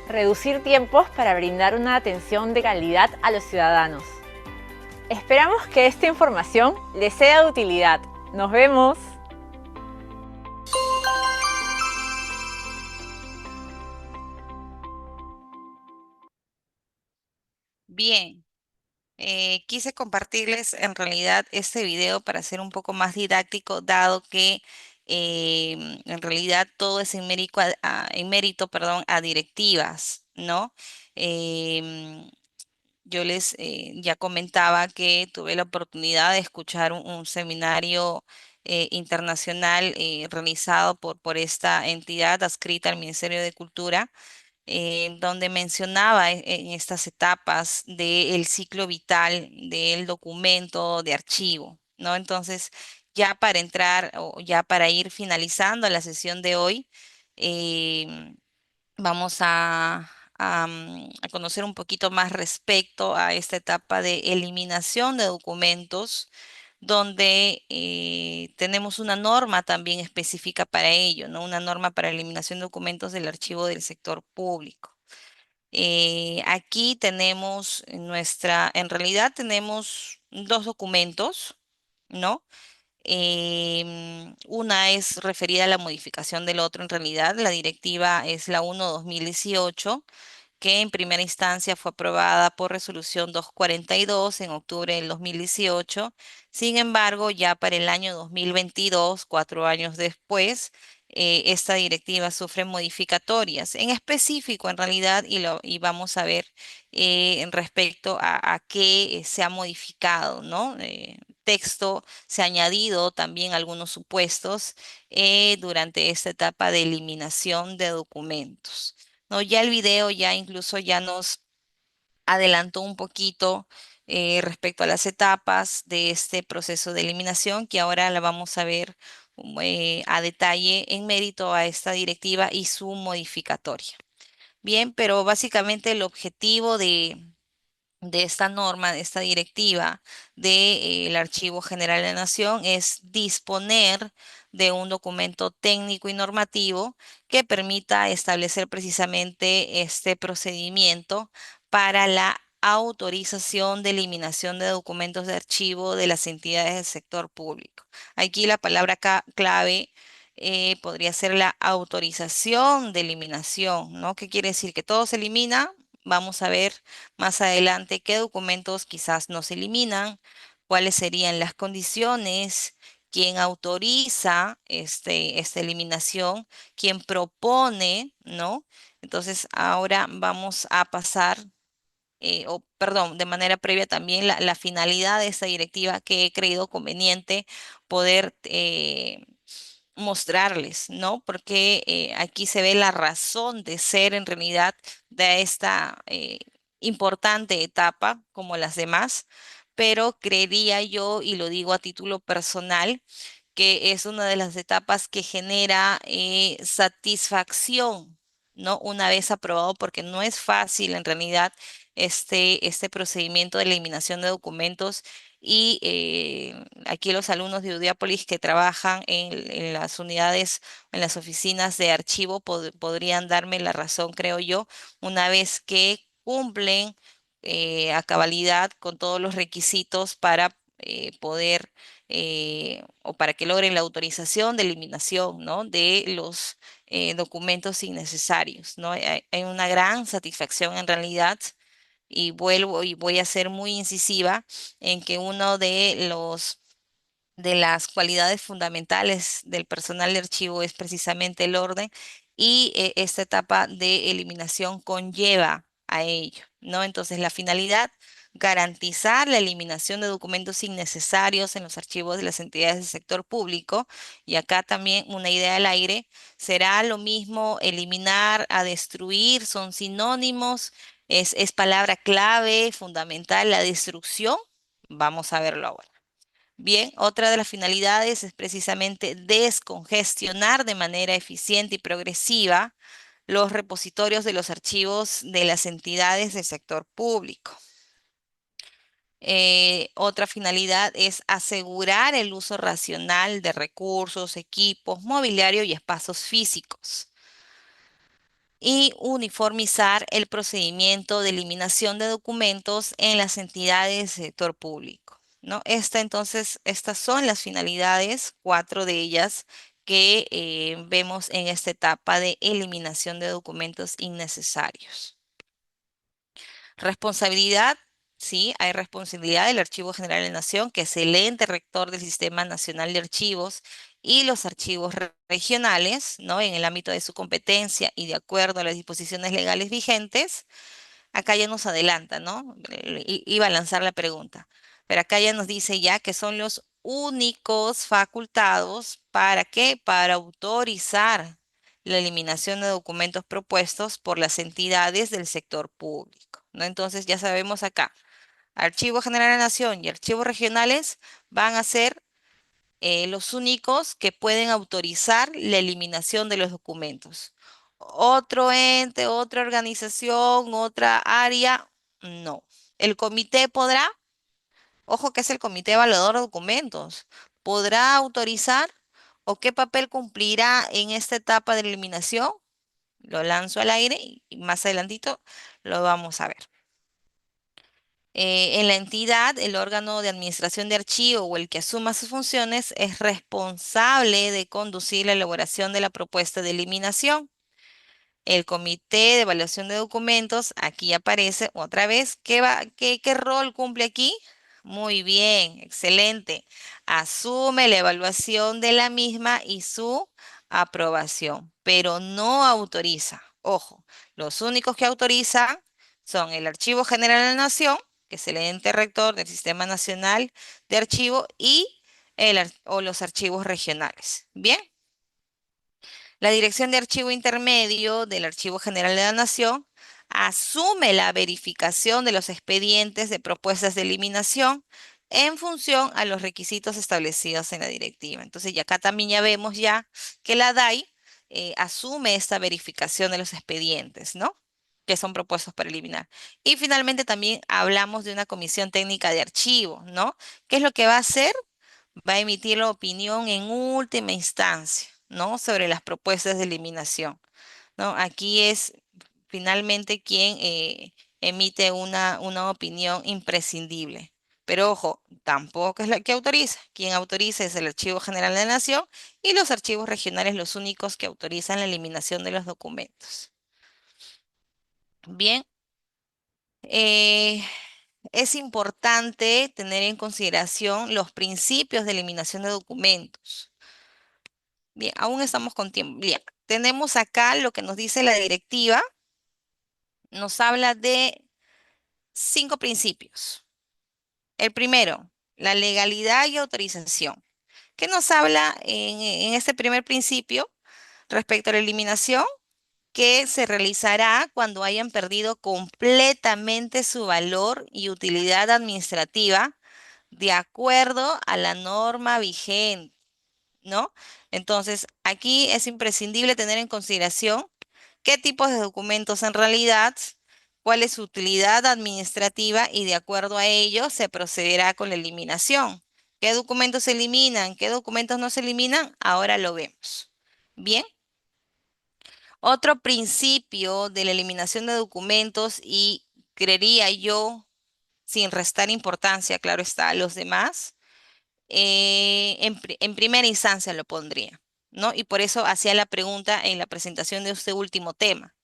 Reducir tiempos para brindar una atención de calidad a los ciudadanos. Esperamos que esta información les sea de utilidad. ¡Nos vemos! Bien, quise compartirles en realidad este video para ser un poco más didáctico, dado que en realidad todo es en mérito, perdón, a directivas, ¿no? Em, yo les ya comentaba que tuve la oportunidad de escuchar un seminario internacional realizado por esta entidad adscrita al Ministerio de Cultura, donde mencionaba en estas etapas del ciclo vital del documento de archivo, ¿no? Entonces, ya para entrar o ya para ir finalizando la sesión de hoy, em, vamos a conocer un poquito más respecto a esta etapa de eliminación de documentos, donde tenemos una norma también específica para ello, ¿no? Una norma para eliminación de documentos del archivo del sector público. Aquí tenemos en realidad tenemos dos documentos, ¿no? Una es referida a la modificación del otro. En realidad, la directiva es la 1/2018, que en primera instancia fue aprobada por resolución 242 en octubre del 2018. Sin embargo, ya para el año 2022, 4 años después, esta directiva sufre modificatorias. En específico, en realidad, y vamos a ver en respecto a qué se ha modificado, ¿no? Texto, se ha añadido también algunos supuestos durante esta etapa de eliminación de documentos. No, ya el video ya incluso ya nos adelantó un poquito respecto a las etapas de este proceso de eliminación, que ahora la vamos a ver a detalle en mérito a esta directiva y su modificatoria. Bien, pero básicamente el objetivo de esta norma, de esta directiva del Archivo General de la Nación es disponer de un documento técnico y normativo que permita establecer precisamente este procedimiento para la autorización de eliminación de documentos de archivo de las entidades del sector público. Aquí la palabra clave podría ser la autorización de eliminación, ¿no? ¿Qué quiere decir? ¿Que todo se elimina? Vamos a ver más adelante qué documentos quizás no se eliminan, cuáles serían las condiciones, quién autoriza esta eliminación, quién propone, ¿no? Entonces ahora vamos a pasar, o perdón, de manera previa también la finalidad de esta directiva que he creído conveniente poder mostrarles, ¿no? Porque aquí se ve la razón de ser en realidad de esta importante etapa, como las demás, pero creería yo, y lo digo a título personal, que es una de las etapas que genera satisfacción, ¿no? Una vez aprobado, porque no es fácil en realidad este procedimiento de eliminación de documentos y aquí los alumnos de Udiápolis que trabajan en las unidades, en las oficinas de archivo podrían darme la razón, creo yo, una vez que cumplen a cabalidad con todos los requisitos para poder o para que logren la autorización de eliminación, ¿no? De los documentos innecesarios, ¿no? Hay una gran satisfacción en realidad y vuelvo y voy a ser muy incisiva en que uno de las cualidades fundamentales del personal de archivo es precisamente el orden y esta etapa de eliminación conlleva a ello, ¿no? Entonces, la finalidad, garantizar la eliminación de documentos innecesarios en los archivos de las entidades del sector público. Y acá también una idea al aire, será lo mismo eliminar a destruir, son sinónimos, es palabra clave, fundamental, la destrucción. Vamos a verlo ahora. Bien, otra de las finalidades es precisamente descongestionar de manera eficiente y progresiva los repositorios de los archivos de las entidades del sector público. Otra finalidad es asegurar el uso racional de recursos, equipos, mobiliario y espacios físicos y uniformizar el procedimiento de eliminación de documentos en las entidades del sector público, ¿no? Estas son las finalidades, cuatro de ellas que vemos en esta etapa de eliminación de documentos innecesarios. Responsabilidad, sí, hay responsabilidad del Archivo General de la Nación, que es el ente rector del Sistema Nacional de Archivos y los archivos regionales, ¿no? En el ámbito de su competencia y de acuerdo a las disposiciones legales vigentes. Acá ya nos adelanta, ¿no? Iba a lanzar la pregunta, pero acá ya nos dice ya que son los únicos facultados, ¿para qué? Para autorizar la eliminación de documentos propuestos por las entidades del sector público, ¿no? Entonces ya sabemos acá, Archivo General de la Nación y archivos regionales van a ser los únicos que pueden autorizar la eliminación de los documentos. Otro ente, otra organización, otra área, no. El comité podrá, ojo que es el comité evaluador de documentos, podrá autorizar o qué papel cumplirá en esta etapa de eliminación. Lo lanzo al aire y más adelantito lo vamos a ver. En la entidad, el órgano de administración de archivo o el que asuma sus funciones es responsable de conducir la elaboración de la propuesta de eliminación. El comité de evaluación de documentos, aquí aparece otra vez. ¿Qué rol cumple aquí? Muy bien, excelente. Asume la evaluación de la misma y su aprobación, pero no autoriza. Ojo, los únicos que autorizan son el Archivo General de la Nación, que es el ente rector del Sistema Nacional de Archivo, y o los archivos regionales. Bien. La Dirección de Archivo Intermedio del Archivo General de la Nación asume la verificación de los expedientes de propuestas de eliminación en función a los requisitos establecidos en la directiva. Entonces, ya acá también ya vemos ya que la DAI asume esta verificación de los expedientes, ¿no? Que son propuestos para eliminar. Y finalmente también hablamos de una comisión técnica de archivo, ¿no? ¿Qué es lo que va a hacer? Va a emitir la opinión en última instancia, ¿no? Sobre las propuestas de eliminación, ¿no? Aquí es finalmente quien emite una opinión imprescindible. Pero ojo, tampoco es la que autoriza. Quien autoriza es el Archivo General de la Nación y los archivos regionales los únicos que autorizan la eliminación de los documentos. Bien, eh, es importante tener en consideración los principios de eliminación de documentos. Bien, aún estamos con tiempo. Bien, tenemos acá lo que nos dice la directiva. Nos habla de 5 principios. El primero, la legalidad y autorización. ¿Qué nos habla en este primer principio respecto a la eliminación? Que se realizará cuando hayan perdido completamente su valor y utilidad administrativa de acuerdo a la norma vigente, ¿no? Entonces, aquí es imprescindible tener en consideración qué tipos de documentos en realidad, cuál es su utilidad administrativa y de acuerdo a ello se procederá con la eliminación. ¿Qué documentos se eliminan? ¿Qué documentos no se eliminan? Ahora lo vemos. Bien. Otro principio de la eliminación de documentos y creería yo, sin restar importancia, claro está, a los demás, en primera instancia lo pondría, ¿no? Y por eso hacía la pregunta en la presentación de este último tema,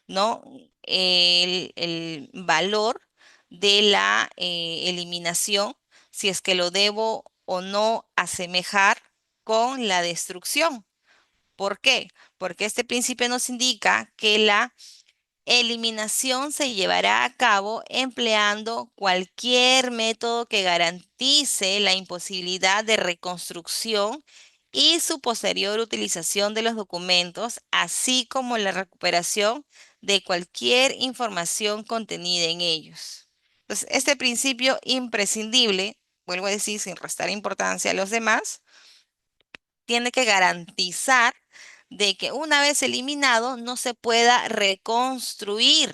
¿no? El valor de la eliminación, si es que lo debo o no asemejar con la destrucción. ¿Por qué? Porque este principio nos indica que la eliminación se llevará a cabo empleando cualquier método que garantice la imposibilidad de reconstrucción y su posterior utilización de los documentos, así como la recuperación de cualquier información contenida en ellos. Entonces, este principio imprescindible, vuelvo a decir sin restar importancia a los demás, tiene que garantizar de que una vez eliminado no se pueda reconstruir,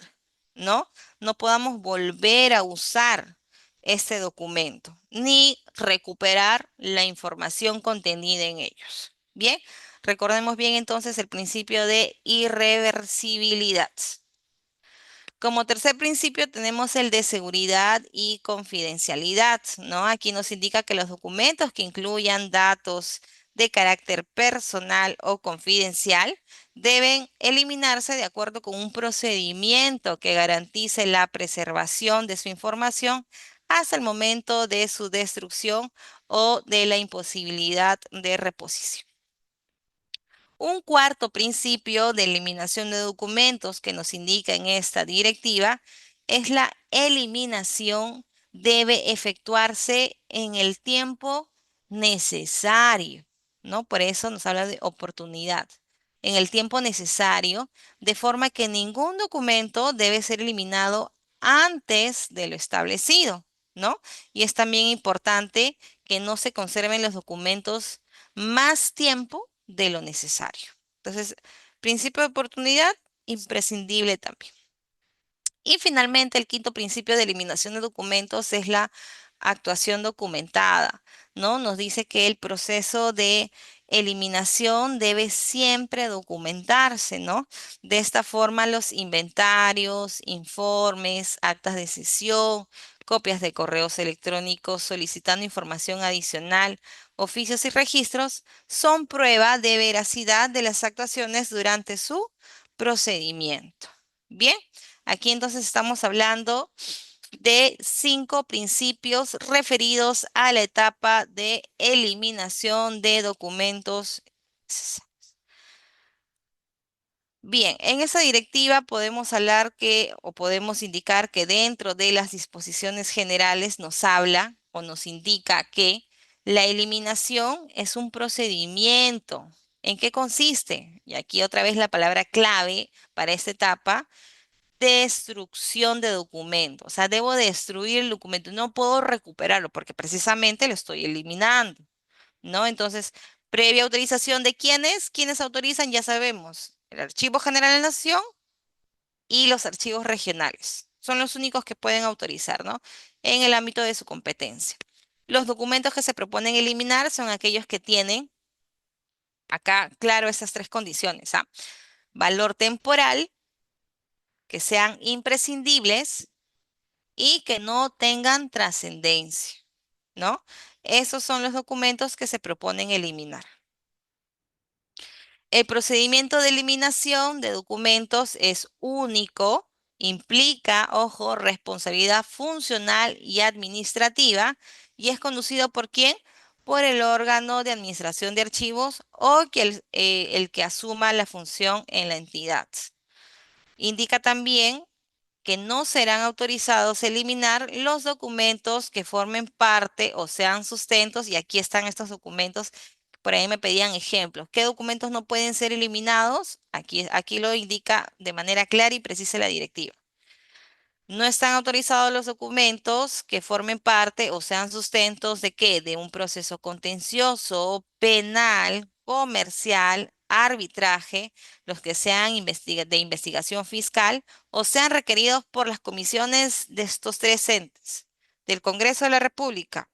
¿no? No podamos volver a usar este documento, ni recuperar la información contenida en ellos. Bien, recordemos bien entonces el principio de irreversibilidad. Como tercer principio tenemos el de seguridad y confidencialidad, ¿no? Aquí nos indica que los documentos que incluyan datos de carácter personal o confidencial deben eliminarse de acuerdo con un procedimiento que garantice la preservación de su información hasta el momento de su destrucción o de la imposibilidad de reposición. Un cuarto principio de eliminación de documentos que nos indica en esta directiva es la eliminación debe efectuarse en el tiempo necesario, ¿no? Por eso nos habla de oportunidad. En el tiempo necesario, de forma que ningún documento debe ser eliminado antes de lo establecido, ¿no? Y es también importante que no se conserven los documentos más tiempo de lo necesario. Entonces, principio de oportunidad, imprescindible también. Y finalmente, el quinto principio de eliminación de documentos es la actuación documentada, ¿no? Nos dice que el proceso de eliminación debe siempre documentarse, ¿no? De esta forma, los inventarios, informes, actas de sesión, copias de correos electrónicos solicitando información adicional, oficios y registros son prueba de veracidad de las actuaciones durante su procedimiento. Bien. Aquí entonces estamos hablando de 5 principios referidos a la etapa de eliminación de documentos. Bien, en esa directiva podemos hablar que o podemos indicar que dentro de las disposiciones generales nos habla o nos indica que la eliminación es un procedimiento. ¿En qué consiste? Y aquí otra vez la palabra clave para esta etapa: destrucción de documento. O sea, debo destruir el documento. No puedo recuperarlo porque precisamente lo estoy eliminando, ¿no? Entonces, previa autorización de quiénes, quienes autorizan, ya sabemos. El Archivo General de la Nación y los archivos regionales. Son los únicos que pueden autorizar, ¿no? En el ámbito de su competencia. Los documentos que se proponen eliminar son aquellos que tienen, acá, claro, estas tres condiciones, ¿ah? Valor temporal, que sean imprescindibles y que no tengan trascendencia, ¿no? Esos son los documentos que se proponen eliminar. El procedimiento de eliminación de documentos es único, implica, ojo, responsabilidad funcional y administrativa y es conducido por quién? Por el órgano de administración de archivos o que el que asuma la función en la entidad. Indica también que no serán autorizados a eliminar los documentos que formen parte o sean sustentos, y aquí están estos documentos. Por ahí me pedían ejemplos. ¿Qué documentos no pueden ser eliminados? Aquí lo indica de manera clara y precisa la directiva. No están autorizados los documentos que formen parte o sean sustentos de qué? De un proceso contencioso, penal, comercial, arbitraje, los que sean de investigación fiscal o sean requeridos por las comisiones de estos tres entes, del Congreso de la República,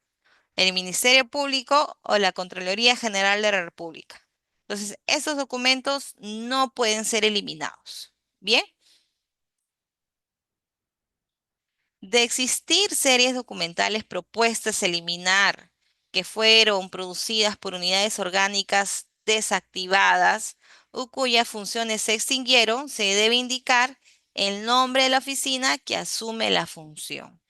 el Ministerio Público o la Contraloría General de la República. Entonces, esos documentos no pueden ser eliminados. Bien, de existir series documentales propuestas a eliminar que fueron producidas por unidades orgánicas desactivadas o cuyas funciones se extinguieron, se debe indicar el nombre de la oficina que asume la función.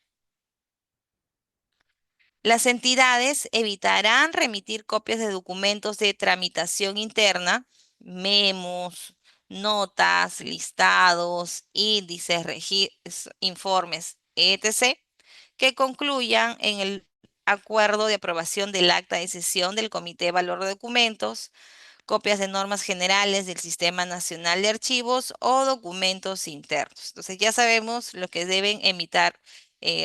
Las entidades evitarán remitir copias de documentos de tramitación interna, memos, notas, listados, índices, informes, etc., que concluyan en el acuerdo de aprobación del acta de sesión del Comité de Valor de Documentos, copias de normas generales del Sistema Nacional de Archivos o documentos internos. Entonces ya sabemos lo que deben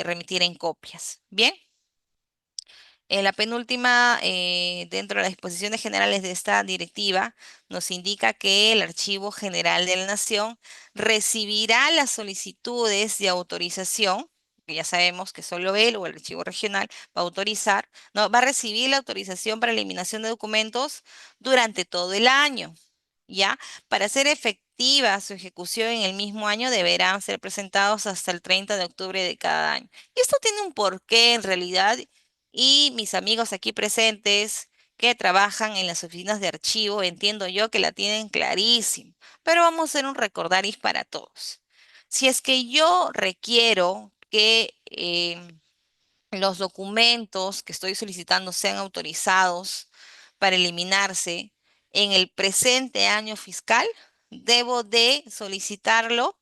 remitir en copias. Bien. En la penúltima, dentro de las disposiciones generales de esta directiva, nos indica que el Archivo General de la Nación recibirá las solicitudes de autorización, que ya sabemos que solo él o el Archivo Regional va a autorizar, no, va a recibir la autorización para eliminación de documentos durante todo el año, ¿ya? Para ser efectiva su ejecución en el mismo año, deberán ser presentados hasta el 30 de octubre de cada año. Y esto tiene un porqué en realidad y mis amigos aquí presentes que trabajan en las oficinas de archivo, entiendo yo que la tienen clarísimo, pero vamos a hacer un recordaris para todos. Si es que yo requiero que los documentos que estoy solicitando sean autorizados para eliminarse en el presente año fiscal, debo de solicitarlo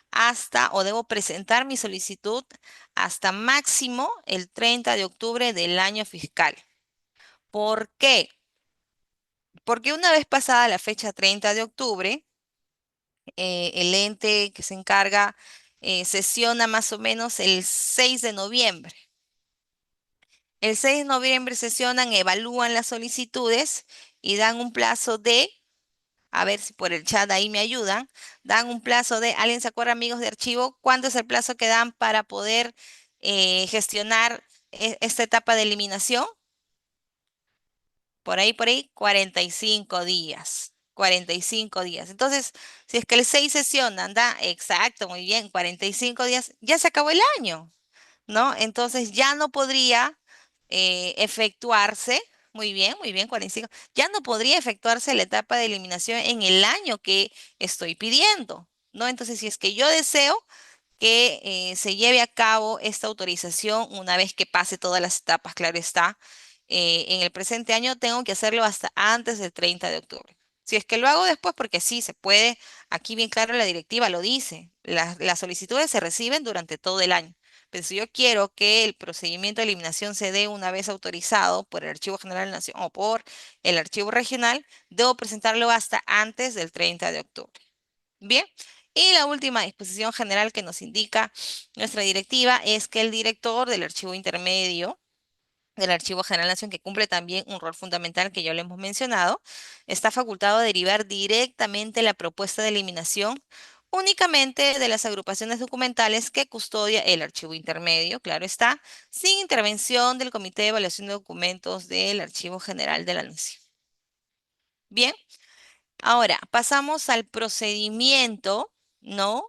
hasta o debo presentar mi solicitud hasta máximo el 30 de octubre del año fiscal. ¿Por qué? Porque una vez pasada la fecha 30 de octubre, el ente que se encarga sesiona más o menos el 6 de noviembre. El 6 de noviembre sesionan, evalúan las solicitudes y dan un plazo de, a ver si por el chat ahí me ayudan, dan un plazo de, ¿alguien se acuerda, amigos de archivo? ¿Cuánto es el plazo que dan para poder gestionar esta etapa de eliminación? Por ahí, 45 días. 45 días. Entonces, si es que el 6 sesionan, da, exacto, muy bien, 45 días, ya se acabó el año. ¿No? Entonces ya no podría efectuarse, muy bien, 45, ya no podría efectuarse la etapa de eliminación en el año que estoy pidiendo, ¿no? Entonces, si es que yo deseo que se lleve a cabo esta autorización una vez que pase todas las etapas, claro está, en el presente año tengo que hacerlo hasta antes del 30 de octubre. Si es que lo hago después, porque sí, se puede, aquí bien claro la directiva lo dice, las solicitudes se reciben durante todo el año. Pero si yo quiero que el procedimiento de eliminación se dé una vez autorizado por el Archivo General de la Nación o por el Archivo Regional, debo presentarlo hasta antes del 30 de octubre. Bien, y la última disposición general que nos indica nuestra directiva es que el director del archivo intermedio del Archivo General de la Nación, que cumple también un rol fundamental que ya lo hemos mencionado, está facultado a derivar directamente la propuesta de eliminación únicamente de las agrupaciones documentales que custodia el archivo intermedio, claro está, sin intervención del Comité de Evaluación de Documentos del Archivo General de la Nación. Bien, ahora pasamos al procedimiento, ¿no?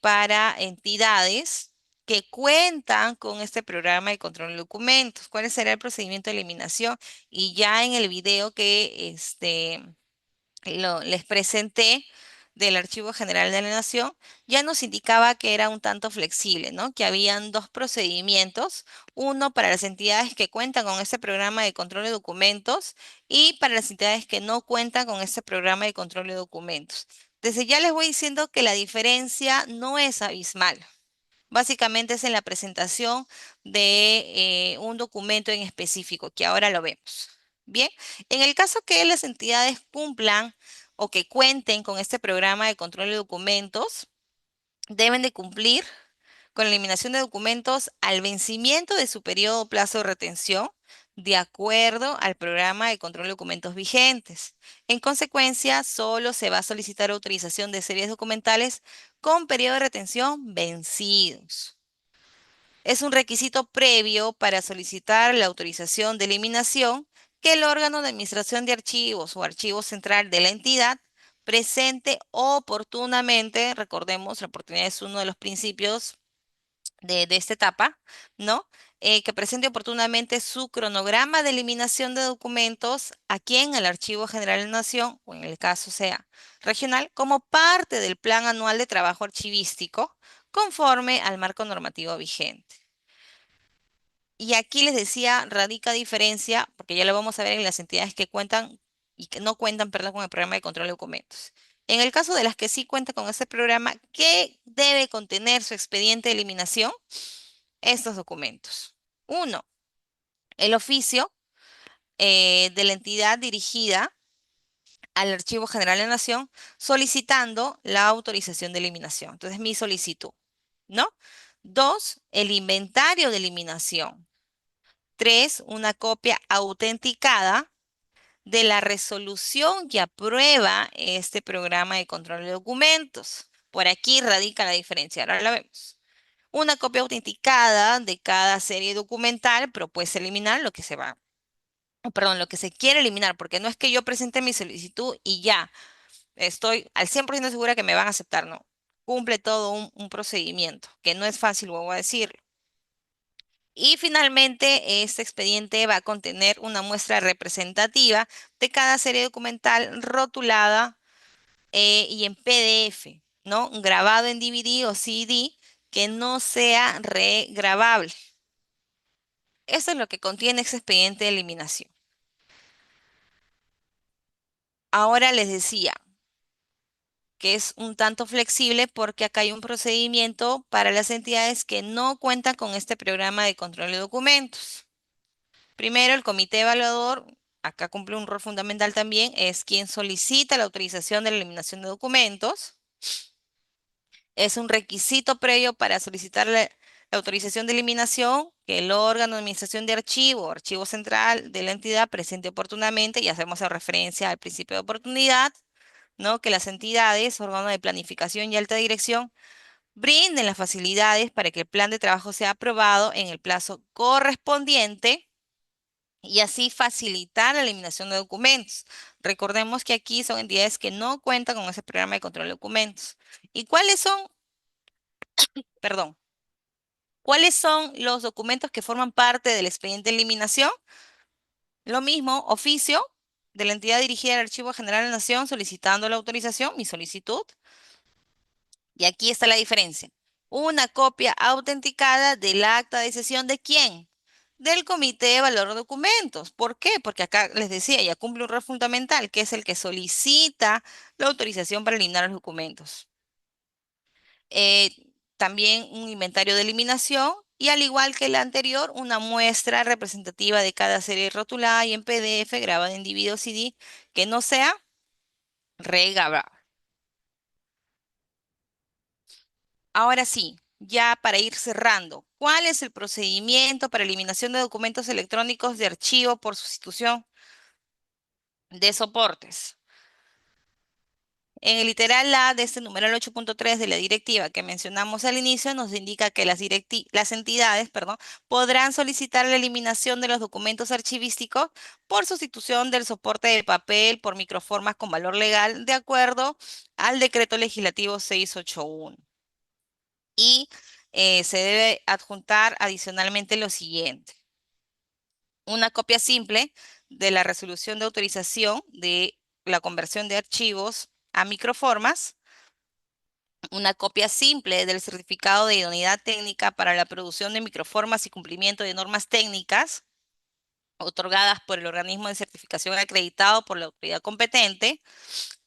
Para entidades que cuentan con este programa de control de documentos. ¿Cuál será el procedimiento de eliminación? Y ya en el video que les presenté del Archivo General de la Nación, ya nos indicaba que era un tanto flexible, ¿no? Que habían dos procedimientos, uno para las entidades que cuentan con este programa de control de documentos y para las entidades que no cuentan con este programa de control de documentos. Desde ya les voy diciendo que la diferencia no es abismal. Básicamente es en la presentación de un documento en específico, que ahora lo vemos. Bien, en el caso que las entidades cumplan o que cuenten con este programa de control de documentos, deben de cumplir con la eliminación de documentos al vencimiento de su periodo o plazo de retención, de acuerdo al programa de control de documentos vigentes. En consecuencia, solo se va a solicitar autorización de series documentales con periodo de retención vencidos. Es un requisito previo para solicitar la autorización de eliminación que el órgano de administración de archivos o archivo central de la entidad presente oportunamente, recordemos, la oportunidad es uno de los principios de esta etapa, ¿no? Que presente oportunamente su cronograma de eliminación de documentos aquí en el Archivo General de la Nación, o en el caso sea regional, como parte del Plan Anual de Trabajo Archivístico, conforme al marco normativo vigente. Y aquí les decía, radica diferencia, porque ya lo vamos a ver en las entidades que cuentan y que no cuentan, perdón, con el programa de control de documentos. En el caso de las que sí cuentan con ese programa, ¿qué debe contener su expediente de eliminación? Estos documentos. Uno, el oficio de la entidad dirigida al Archivo General de la Nación solicitando la autorización de eliminación. Entonces, mi solicitud, ¿no? Dos, el inventario de eliminación. Tres, una copia autenticada de la resolución que aprueba este programa de control de documentos. Por aquí radica la diferencia, ahora la vemos. Una copia autenticada de cada serie documental propuesta eliminar lo que se va, perdón, lo que se quiere eliminar, porque no es que yo presente mi solicitud y ya estoy al 100% segura que me van a aceptar, no. Cumple todo un procedimiento, que no es fácil, vuelvo a decirlo. Y finalmente, este expediente va a contener una muestra representativa de cada serie documental rotulada y en PDF, ¿no? Grabado en DVD o CD que no sea regrabable. Eso es lo que contiene ese expediente de eliminación. Ahora les decía que es un tanto flexible porque acá hay un procedimiento para las entidades que no cuentan con este programa de control de documentos. Primero, el comité evaluador, acá cumple un rol fundamental también, es quien solicita la autorización de la eliminación de documentos. Es un requisito previo para solicitar la autorización de eliminación que el órgano de administración de archivo, archivo central de la entidad presente oportunamente, y hacemos referencia al principio de oportunidad, ¿no? Que las entidades, órganos de planificación y alta dirección, brinden las facilidades para que el plan de trabajo sea aprobado en el plazo correspondiente y así facilitar la eliminación de documentos. Recordemos que aquí son entidades que no cuentan con ese programa de control de documentos. ¿Y cuáles son, perdón, cuáles son los documentos que forman parte del expediente de eliminación? Lo mismo, oficio de la entidad dirigida al Archivo General de la Nación solicitando la autorización, mi solicitud. Y aquí está la diferencia. Una copia autenticada del acta de sesión ¿de quién? Del Comité de Valor de Documentos. ¿Por qué? Porque acá les decía, ya cumple un rol fundamental, que es el que solicita la autorización para eliminar los documentos. Eh, También un inventario de eliminación y al igual que el anterior, una muestra representativa de cada serie rotulada y en PDF grabada en DVD o CD que no sea regrabada. Ahora sí, ya para ir cerrando, ¿cuál es el procedimiento para eliminación de documentos electrónicos de archivo por sustitución de soportes? En el literal A de este numeral 8.3 de la directiva que mencionamos al inicio nos indica que las entidades, perdón, podrán solicitar la eliminación de los documentos archivísticos por sustitución del soporte de papel por microformas con valor legal de acuerdo al decreto legislativo 681. Y se debe adjuntar adicionalmente lo siguiente: una copia simple de la resolución de autorización de la conversión de archivos a microformas, una copia simple del certificado de idoneidad técnica para la producción de microformas y cumplimiento de normas técnicas otorgadas por el organismo de certificación acreditado por la autoridad competente,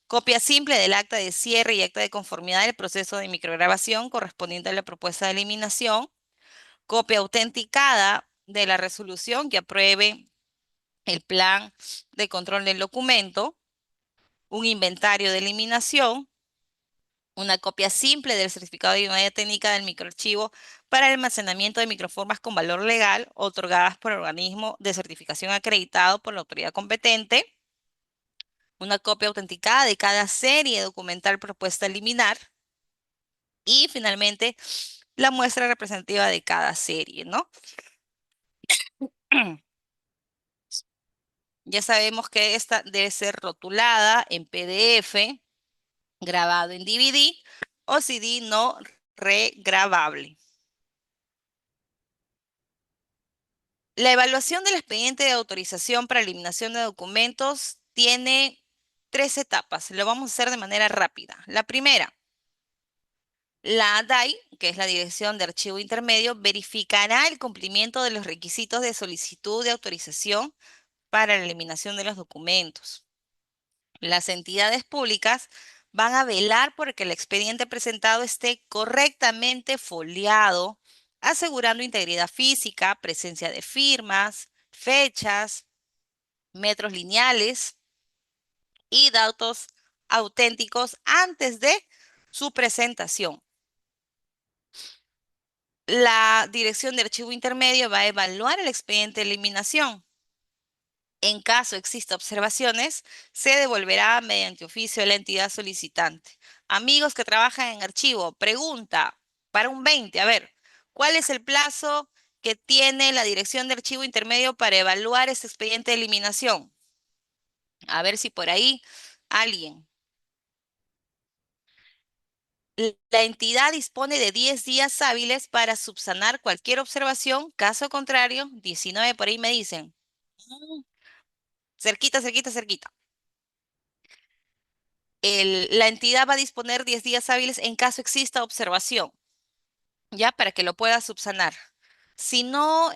copia simple del acta de cierre y acta de conformidad del proceso de micrograbación correspondiente a la propuesta de eliminación, copia autenticada de la resolución que apruebe el plan de control del documento, un inventario de eliminación, Una copia simple del certificado de idoneidad técnica del microarchivo para el almacenamiento de microformas con valor legal otorgadas por el organismo de certificación acreditado por la autoridad competente. Una copia autenticada de cada serie documental propuesta a eliminar. Y finalmente, la muestra representativa de cada serie, ¿no? Ya sabemos que esta debe ser rotulada en PDF, grabado en DVD o CD no regrabable. La evaluación del expediente de autorización para eliminación de documentos tiene tres etapas. Lo vamos a hacer de manera rápida. La primera, la DAI, que es la Dirección de Archivo Intermedio, verificará el cumplimiento de los requisitos de solicitud de autorización para la eliminación de los documentos. Las entidades públicas van a velar por que el expediente presentado esté correctamente foliado, asegurando integridad física, presencia de firmas, fechas, metros lineales y datos auténticos antes de su presentación. La Dirección de Archivo Intermedio va a evaluar el expediente de eliminación. En caso exista observaciones, se devolverá mediante oficio a la entidad solicitante. Amigos que trabajan en archivo, pregunta para un 20, a ver, ¿cuál es el plazo que tiene la Dirección de Archivo Intermedio para evaluar este expediente de eliminación? A ver si por ahí alguien. La entidad dispone de 10 días hábiles para subsanar cualquier observación, caso contrario, 19 por ahí me dicen. "Mm, cerquita, cerquita, cerquita. La entidad va a disponer 10 días hábiles en caso exista observación, ya para que lo pueda subsanar. Si no,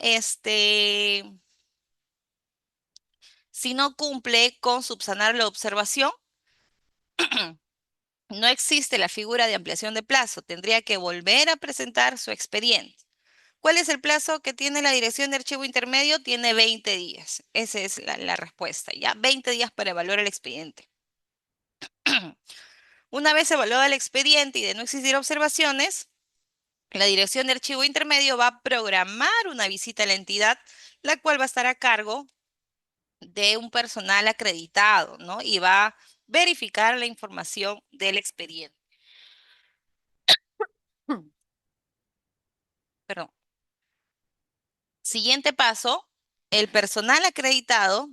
si no cumple con subsanar la observación, no existe la figura de ampliación de plazo. Tendría que volver a presentar su expediente. ¿Cuál es el plazo que tiene la Dirección de Archivo Intermedio? Tiene 20 días. Esa es la respuesta, ¿ya? 20 días para evaluar el expediente. Una vez evaluado el expediente y de no existir observaciones, la Dirección de Archivo Intermedio va a programar una visita a la entidad, la cual va a estar a cargo de un personal acreditado, ¿no? Y va a verificar la información del expediente. Perdón. Siguiente paso, el personal acreditado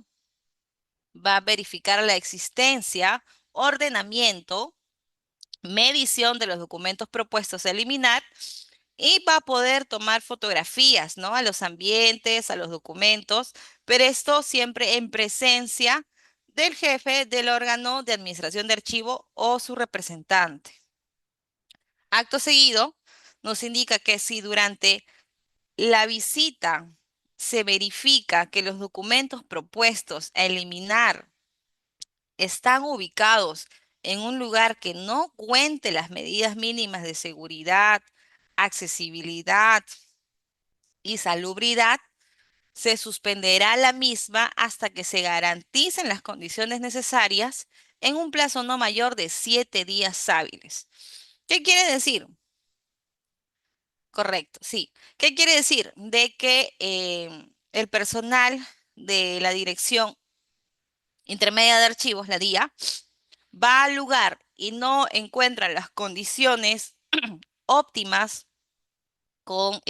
va a verificar la existencia, ordenamiento, medición de los documentos propuestos a eliminar y va a poder tomar fotografías, ¿no? A los ambientes, a los documentos, pero esto siempre en presencia del jefe del órgano de administración de archivo o su representante. Acto seguido, nos indica que si durante la visita se verifica que los documentos propuestos a eliminar están ubicados en un lugar que no cuente las medidas mínimas de seguridad, accesibilidad y salubridad, se suspenderá la misma hasta que se garanticen las condiciones necesarias en un plazo no mayor de 7 días hábiles. ¿Qué quiere decir? Correcto, sí. ¿Qué quiere decir? De que el personal de la Dirección Intermedia de Archivos, la DIA, va al lugar y no encuentra las condiciones óptimas con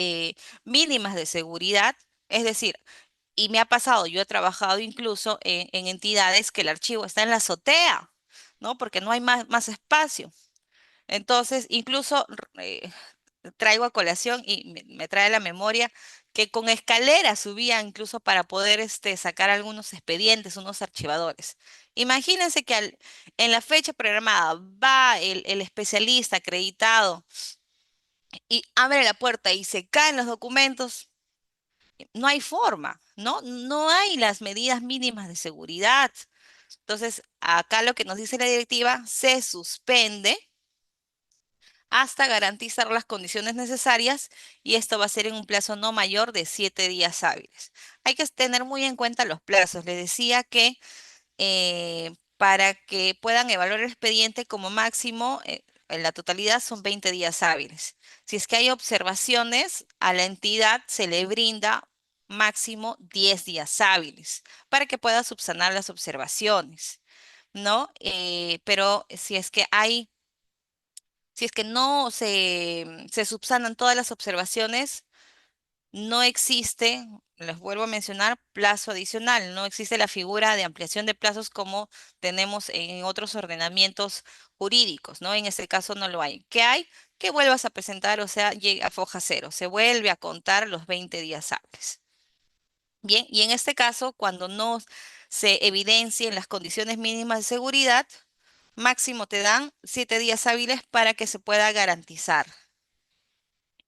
mínimas de seguridad, es decir, y me ha pasado, yo he trabajado incluso en entidades que el archivo está en la azotea, ¿no? Porque no hay más espacio. Entonces, incluso traigo a colación y me trae a la memoria que con escaleras subía incluso para poder sacar algunos expedientes, unos archivadores. Imagínense que en la fecha programada va el especialista acreditado y abre la puerta y se caen los documentos. No hay forma, ¿no? No hay las medidas mínimas de seguridad. Entonces, acá lo que nos dice la directiva, se suspende hasta garantizar las condiciones necesarias y esto va a ser en un plazo no mayor de 7 días hábiles. Hay que tener muy en cuenta los plazos. Les decía que para que puedan evaluar el expediente como máximo, en la totalidad son 20 días hábiles. Si es que hay observaciones, a la entidad se le brinda máximo 10 días hábiles para que pueda subsanar las observaciones, ¿no? Pero si es que no se subsanan todas las observaciones, no existe, les vuelvo a mencionar, plazo adicional. No existe la figura de ampliación de plazos como tenemos en otros ordenamientos jurídicos, ¿no? En este caso no lo hay. ¿Qué hay? Que vuelvas a presentar, o sea, llega a foja cero. Se vuelve a contar los 20 días hábiles. Bien, y en este caso, cuando no se evidencien las condiciones mínimas de seguridad, máximo te dan 7 días hábiles para que se pueda garantizar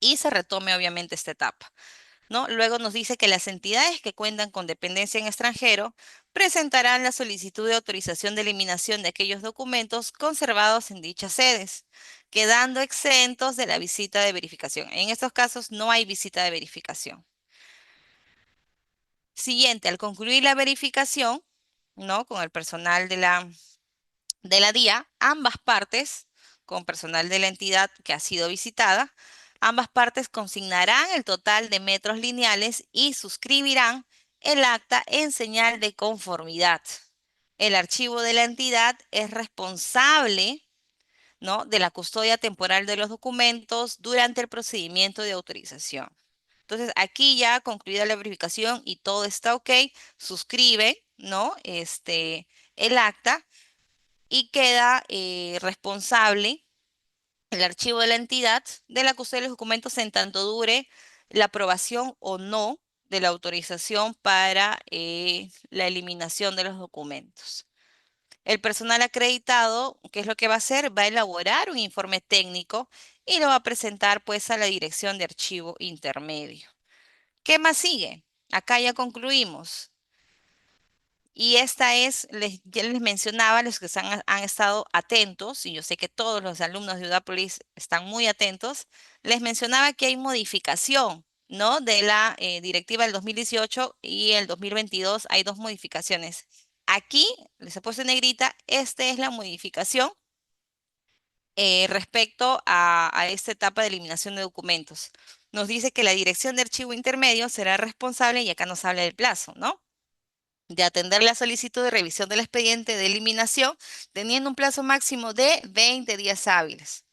y se retome obviamente esta etapa, ¿no? Luego nos dice que las entidades que cuentan con dependencia en extranjero presentarán la solicitud de autorización de eliminación de aquellos documentos conservados en dichas sedes, quedando exentos de la visita de verificación. En estos casos no hay visita de verificación. Siguiente, al concluir la verificación, ¿no? Con el personal de la DIA, ambas partes, con personal de la entidad que ha sido visitada, ambas partes consignarán el total de metros lineales y suscribirán el acta en señal de conformidad. El archivo de la entidad es responsable, ¿no?, de la custodia temporal de los documentos durante el procedimiento de autorización. Entonces, aquí ya concluida la verificación y todo está ok, suscribe, ¿no? El acta y queda responsable el archivo de la entidad de la custodia de los documentos en tanto dure la aprobación o no de la autorización para la eliminación de los documentos. El personal acreditado, ¿qué es lo que va a hacer? Va a elaborar un informe técnico y lo va a presentar pues a la dirección de archivo intermedio. ¿Qué más sigue? Acá ya concluimos. Y esta es, ya les mencionaba, los que han estado atentos, y yo sé que todos los alumnos de UDAPOLIS están muy atentos, les mencionaba que hay modificación, ¿no? De la directiva del 2018 y el 2022 hay dos modificaciones. Aquí, les he puesto en negrita, esta es la modificación respecto a esta etapa de eliminación de documentos. Nos dice que la dirección de archivo intermedio será responsable, y acá nos habla del plazo, ¿no?, de atender la solicitud de revisión del expediente de eliminación, teniendo un plazo máximo de 20 días hábiles.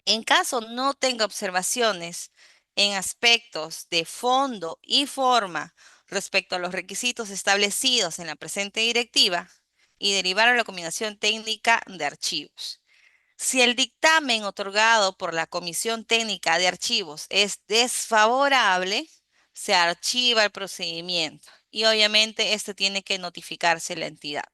En caso no tenga observaciones en aspectos de fondo y forma respecto a los requisitos establecidos en la presente directiva y derivar a la combinación técnica de archivos. Si el dictamen otorgado por la Comisión Técnica de Archivos es desfavorable, se archiva el procedimiento y obviamente este tiene que notificarse a la entidad.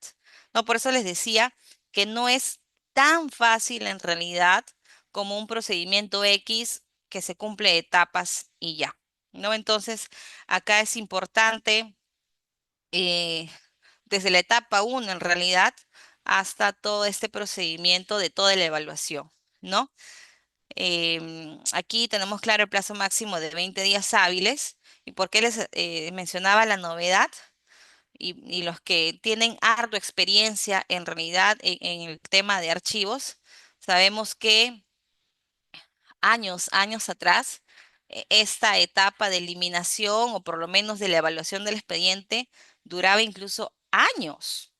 No, por eso les decía que no es tan fácil en realidad como un procedimiento X que se cumple etapas y ya, ¿no? Entonces, acá es importante eh, desde la etapa 1 en realidad hasta todo este procedimiento de toda la evaluación, ¿no? Aquí tenemos claro el plazo máximo de 20 días hábiles. ¿Y por qué les mencionaba la novedad? Y los que tienen ardua experiencia en realidad en el tema de archivos, sabemos que años atrás, esta etapa de eliminación o por lo menos de la evaluación del expediente duraba incluso años,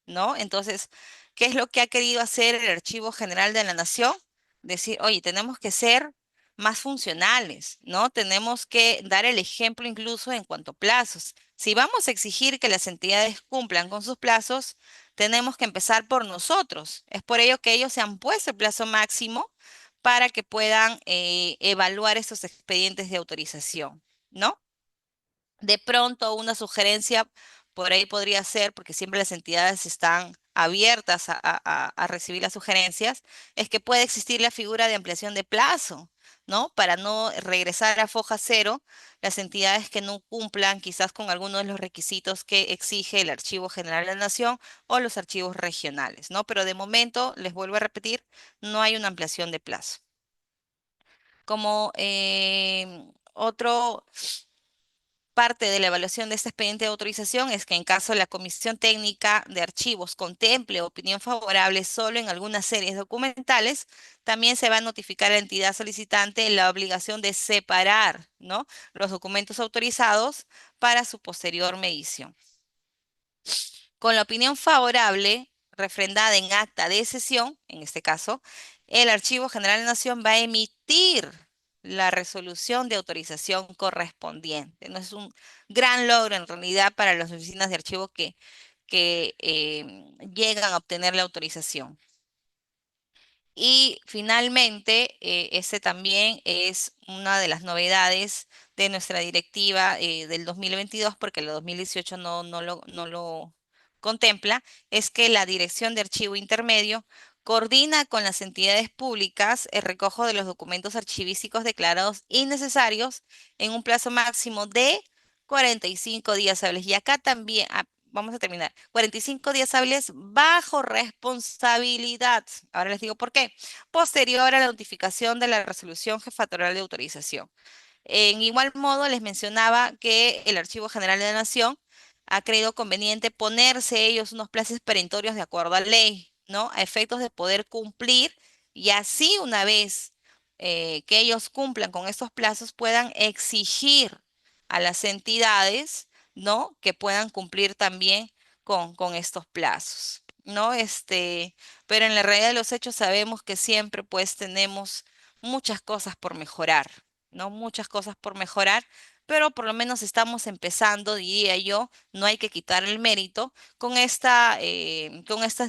¿no? Entonces, ¿qué es lo que ha querido hacer el Archivo General de la Nación? Decir, oye, tenemos que ser más funcionales, ¿no? Tenemos que dar el ejemplo incluso en cuanto a plazos. Si vamos a exigir que las entidades cumplan con sus plazos, tenemos que empezar por nosotros. Es por ello que ellos se han puesto el plazo máximo para que puedan evaluar estos expedientes de autorización, ¿no? De pronto, una sugerencia por ahí podría ser, porque siempre las entidades están abiertas a recibir las sugerencias, es que puede existir la figura de ampliación de plazo, ¿no? Para no regresar a foja cero las entidades que no cumplan quizás con algunos de los requisitos que exige el Archivo General de la Nación o los archivos regionales, ¿no? Pero de momento, les vuelvo a repetir, no hay una ampliación de plazo. Como otro Parte de la evaluación de este expediente de autorización es que en caso la Comisión Técnica de Archivos contemple opinión favorable solo en algunas series documentales, también se va a notificar a la entidad solicitante la obligación de separar, ¿no?, los documentos autorizados para su posterior medición. Con la opinión favorable refrendada en acta de sesión, en este caso, el Archivo General de la Nación va a emitir la resolución de autorización correspondiente. No es un gran logro en realidad para las oficinas de archivo que llegan a obtener la autorización. Y finalmente, ese también es una de las novedades de nuestra directiva del 2022, porque el 2018 no lo contempla, es que la Dirección de Archivo Intermedio coordina con las entidades públicas el recojo de los documentos archivísticos declarados innecesarios en un plazo máximo de 45 días hábiles. Y acá también, vamos a terminar, 45 días hábiles bajo responsabilidad. Ahora les digo por qué. Posterior a la notificación de la resolución jefatura de autorización. En igual modo, les mencionaba que el Archivo General de la Nación ha creído conveniente ponerse ellos unos plazos perentorios de acuerdo a ley, ¿no? A efectos de poder cumplir y así una vez que ellos cumplan con estos plazos puedan exigir a las entidades, ¿no?, que puedan cumplir también con estos plazos, ¿no? Pero en la realidad de los hechos sabemos que siempre pues tenemos muchas cosas por mejorar, ¿no? Muchas cosas por mejorar, pero por lo menos estamos empezando, diría yo, no hay que quitar el mérito con estas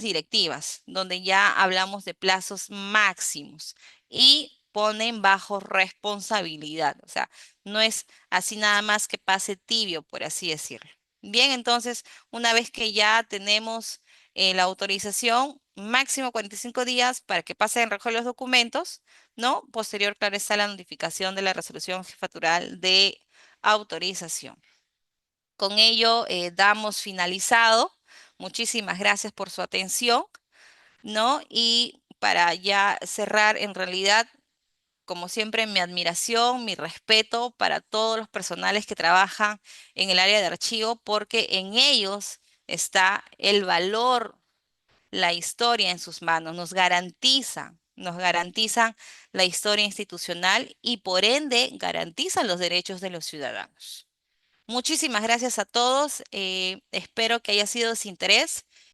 directivas, donde ya hablamos de plazos máximos y ponen bajo responsabilidad, o sea, no es así nada más que pase tibio, por así decirlo. Bien, entonces, una vez que ya tenemos la autorización, máximo 45 días para que pasen en recoger los documentos, ¿no? Posterior, claro, está la notificación de la resolución jefatural de autorización. Con ello, damos finalizado. Muchísimas gracias por su atención, ¿no? Y para ya cerrar, en realidad, como siempre, mi admiración, mi respeto para todos los personales que trabajan en el área de archivo, porque en ellos está el valor, la historia en sus manos, nos garantizan la historia institucional y por ende garantizan los derechos de los ciudadanos. Muchísimas gracias a todos. Espero que haya sido de su interés